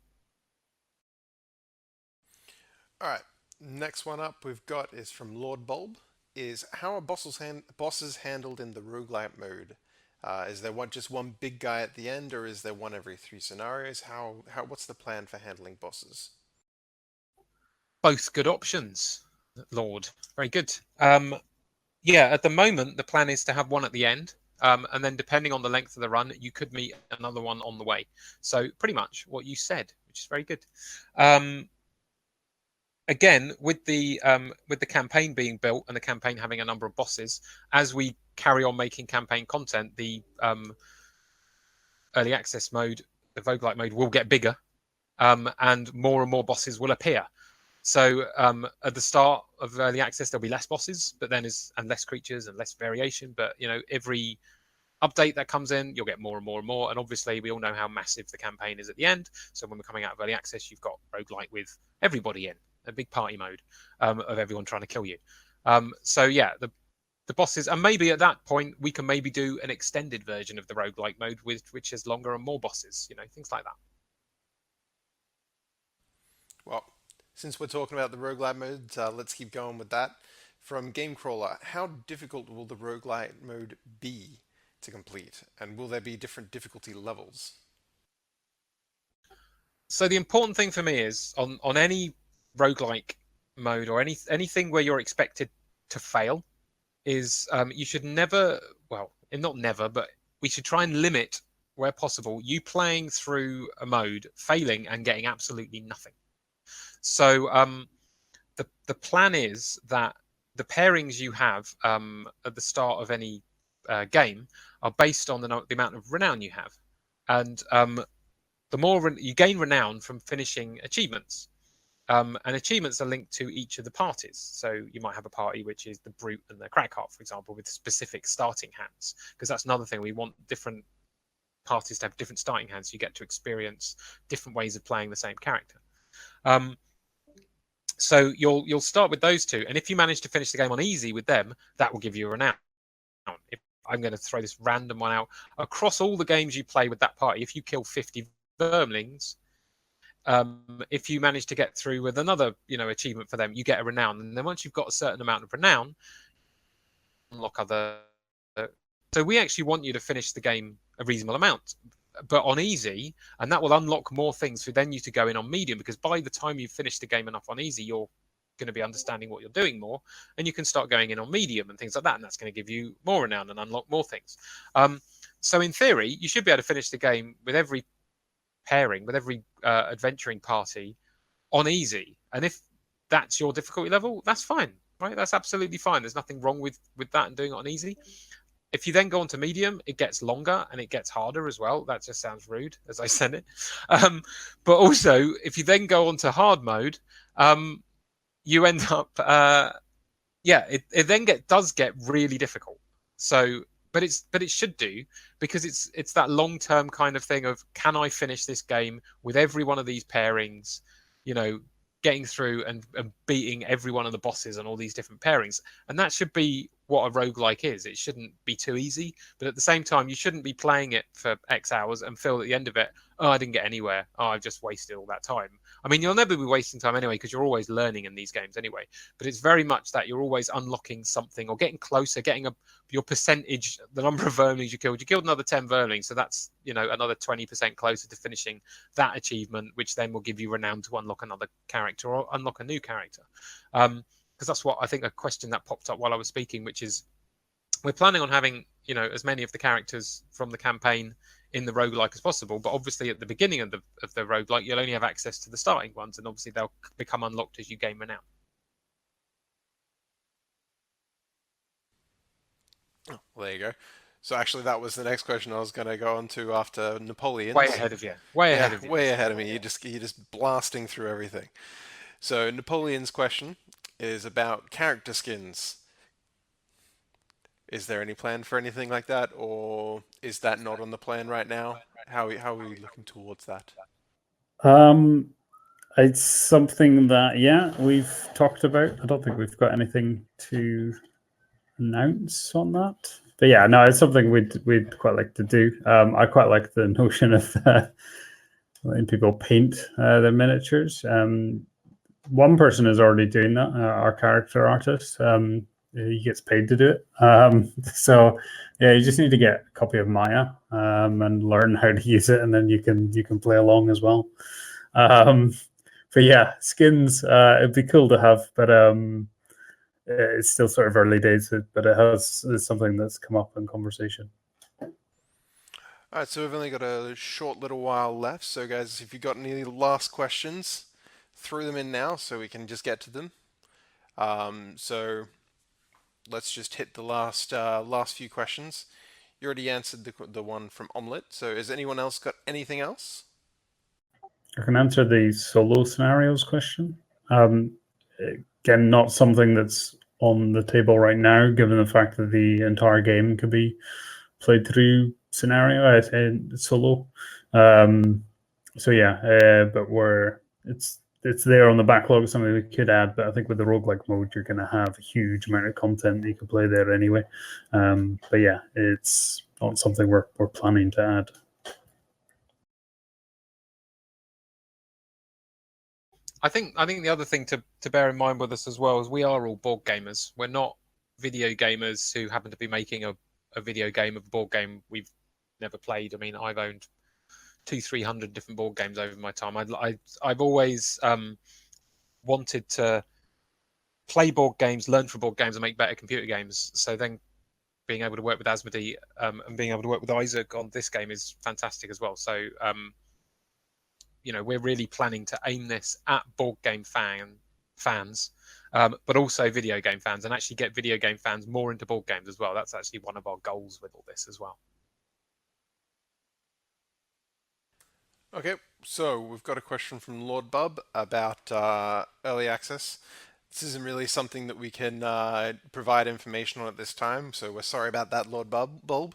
S1: All right. Next one up we've got is from Lord Bulb. Is how are bosses handled in the roguelike mode? Is there just one big guy at the end, or is there one every 3 scenarios? What's the plan for handling bosses?
S3: Both good options, Lord. Very good. Yeah, at the moment the plan is to have one at the end, and then depending on the length of the run, you could meet another one on the way. So pretty much what you said, which is very good. Again, with the campaign being built and the campaign having a number of bosses, as we carry on making campaign content, the early access mode, the roguelike mode, will get bigger, and more bosses will appear. So at the start of early access, there'll be less bosses, but then and less creatures and less variation. But every update that comes in, you'll get more and more and more. And obviously, we all know how massive the campaign is at the end. So when we're coming out of early access, you've got roguelike with everybody in. A big party mode of everyone trying to kill you. So yeah, the bosses, and maybe at that point we can maybe do an extended version of the roguelike mode which is longer and more bosses, things like that.
S1: Well, since we're talking about the roguelike mode, let's keep going with that. From Gamecrawler, how difficult will the roguelike mode be to complete, and will there be different difficulty levels?
S3: So the important thing for me is on any roguelike mode or anything where you're expected to fail is you should never, not never, but we should try and limit where possible you playing through a mode, failing and getting absolutely nothing. So the plan is that the pairings you have at the start of any game are based on the amount of renown you have, and the more you gain renown from finishing achievements. And achievements are linked to each of the parties. So you might have a party which is the Brute and the Crackheart, for example, with specific starting hands, because that's another thing. We want different parties to have different starting hands. So you get to experience different ways of playing the same character. So you'll start with those two, and if you manage to finish the game on easy with them, that will give you a renown. If I'm going to throw this random one out across all the games you play with that party, if you kill 50 vermlings, if you manage to get through with another achievement for them, you get a renown, and then once you've got a certain amount of renown, unlock other. So we actually want you to finish the game a reasonable amount, but on easy, and that will unlock more things for then you to go in on medium, because by the time you've finished the game enough on easy, you're going to be understanding what you're doing more, and you can start going in on medium and things like that, and that's going to give you more renown and unlock more things. So in theory, you should be able to finish the game with every pairing, with every adventuring party on easy, and if that's your difficulty level, that's fine, right? That's absolutely fine. There's nothing wrong with that and doing it on easy. If you then go on to medium, it gets longer and it gets harder as well. That just sounds rude as I said it. But also, if you then go on to hard mode, you end up, it then does get really difficult. So, but it should do, because it's that long term kind of thing of, can I finish this game with every one of these pairings, getting through and beating every one of the bosses and all these different pairings. And that should be what a roguelike is. It shouldn't be too easy, but at the same time, you shouldn't be playing it for X hours and feel at the end of it, oh, I didn't get anywhere. Oh, I've just wasted all that time. I mean, you'll never be wasting time anyway, because you're always learning in these games anyway. But it's very much that you're always unlocking something or getting closer, getting your percentage, the number of vermlings you killed. You killed another 10 vermlings, so that's another 20% closer to finishing that achievement, which then will give you renown to unlock another character or unlock a new character. Because that's what I think, a question that popped up while I was speaking, which is, we're planning on having as many of the characters from the campaign in the roguelike as possible, but obviously at the beginning of the roguelike, you'll only have access to the starting ones, and obviously they'll become unlocked as you gain renown.
S1: Oh, well, there you go. So actually, that was the next question I was going to go on to after Napoleon.
S3: Way ahead of you. Way ahead of you.
S1: Way ahead of me. You're just blasting through everything. So Napoleon's question is about character skins. Is there any plan for anything like that, or is that not on the plan right now? How are we looking towards that?
S2: It's something that we've talked about. I don't think we've got anything to announce on that. But it's something we'd quite like to do. I quite like the notion of letting people paint their miniatures. One person is already doing that. Our character artist. He gets paid to do it. So you just need to get a copy of Maya and learn how to use it, and then you can play along as well. But skins, it'd be cool to have, but it's still sort of early days. But it's something that's come up in conversation.
S1: All right, so we've only got a short little while left. So guys, if you've got any last questions, throw them in now so we can just get to them. So let's just hit the last few questions. You already answered the one from Omelette. So has anyone else got anything else?
S2: I can answer the solo scenarios question. Again, not something that's on the table right now, given the fact that the entire game could be played through scenario solo. But it's there on the backlog, something we could add, but I think with the roguelike mode, you're going to have a huge amount of content that you can play there anyway. It's not something we're planning to add.
S3: I think the other thing to bear in mind with us as well is we are all board gamers. We're not video gamers who happen to be making a video game of a board game we've never played. I mean, I've owned 200-300 different board games over my time. I've always wanted to play board games, learn from board games, and make better computer games. So then being able to work with Asmodee and being able to work with Isaac on this game is fantastic as well. So we're really planning to aim this at board game fans, but also video game fans, and actually get video game fans more into board games as well. That's actually one of our goals with all this as well.
S1: Okay, so we've got a question from Lord Bub about early access. This isn't really something that we can provide information on at this time, so we're sorry about that, Lord Bulb.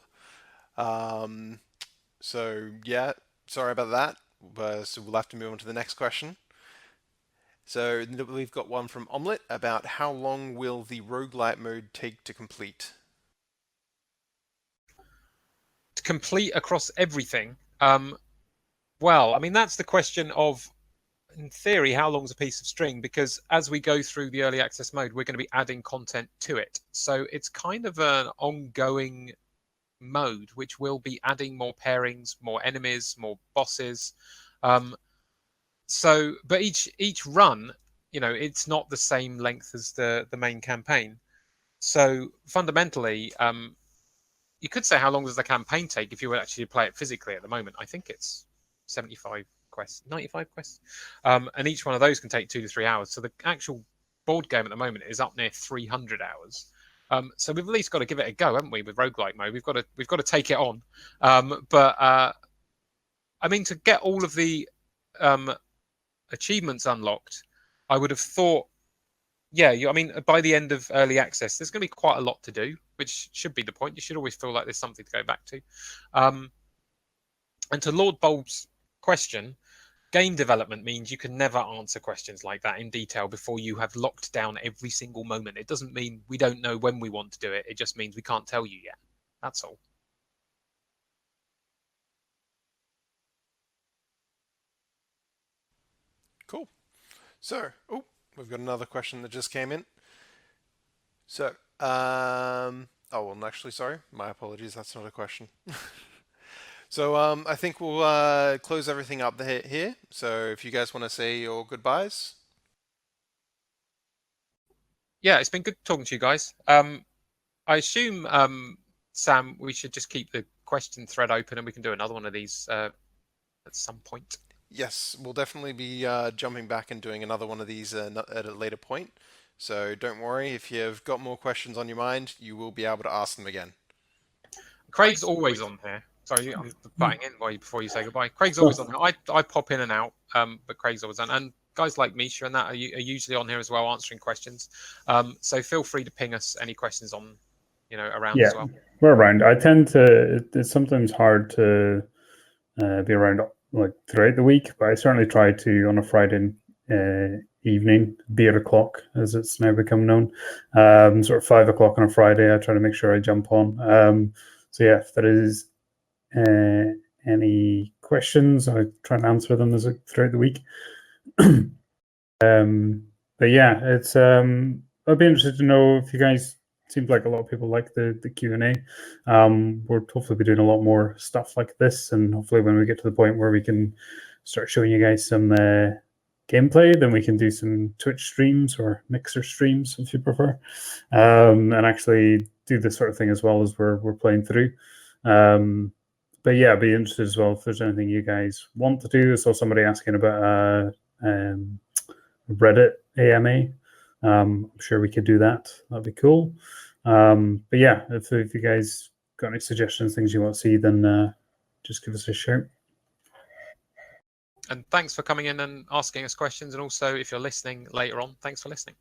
S1: Sorry about that. So we'll have to move on to the next question. So we've got one from Omelette about how long will the roguelite mode take to complete?
S3: To complete across everything? Well, I mean, that's the question of, in theory, how long's a piece of string? Because as we go through the early access mode, we're going to be adding content to it. So it's kind of an ongoing mode, which will be adding more pairings, more enemies, more bosses. But each run, it's not the same length as the main campaign. So fundamentally, you could say, how long does the campaign take if you were actually to play it physically at the moment? I think it's 75 quests, 95 quests. And each one of those can take 2 to 3 hours. So the actual board game at the moment is up near 300 hours. So we've at least got to give it a go, haven't we? With roguelike mode, we've got to take it on. But I mean, to get all of the achievements unlocked, I would have thought, yeah, I mean, by the end of early access, there's going to be quite a lot to do, which should be the point. You should always feel like there's something to go back to. And to Lord Bulb's question, game development means you can never answer questions like that in detail before you have locked down every single moment. It doesn't mean we don't know when we want to do it. It just means we can't tell you yet. That's all.
S1: Cool. So, oh, we've got another question that just came in. So, oh, well, actually, sorry. My apologies. That's not a question. So, I think we'll close everything up here. So, if you guys want to say your goodbyes.
S3: Yeah, it's been good talking to you guys. I assume, Sam, we should just keep the question thread open and we can do another one of these at some point.
S1: Yes, we'll definitely be jumping back and doing another one of these at a later point. So don't worry, if you've got more questions on your mind, you will be able to ask them again.
S3: Craig's always on here. Sorry, I'm butting in before you say goodbye. Craig's always on here. I pop in and out, but Craig's always on. And guys like Misha and that are usually on here as well, answering questions. So feel free to ping us any questions on, around as well.
S2: We're around. I tend to. It's sometimes hard to be around like throughout the week, but I certainly try to on a Friday evening, be at o'clock as it's now become known. Sort of 5 o'clock on a Friday, I try to make sure I jump on. So yeah, if there is any questions, I try and answer them throughout the week. But yeah, it's I'd be interested to know if you guys. Seems like a lot of people like the Q&A. We'll hopefully be doing a lot more stuff like this, and hopefully when we get to the point where we can start showing you guys some gameplay, then we can do some Twitch streams or Mixer streams if you prefer, and actually do this sort of thing as well as we're playing through. But yeah, I'd be interested as well if there's anything you guys want to do. I saw somebody asking about Reddit AMA. I'm sure we could do that. That'd be cool. But yeah, if you guys got any suggestions, things you want to see, then just give us a shout.
S3: And thanks for coming in and asking us questions. And also, if you're listening later on, thanks for listening.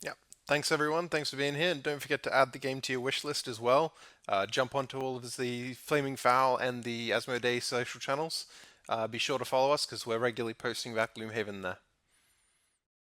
S1: Yeah. Thanks, everyone. Thanks for being here. And don't forget to add the game to your wish list as well. Jump onto all of the Flaming Fowl and the Asmodee social channels. Be sure to follow us because we're regularly posting about Gloomhaven there.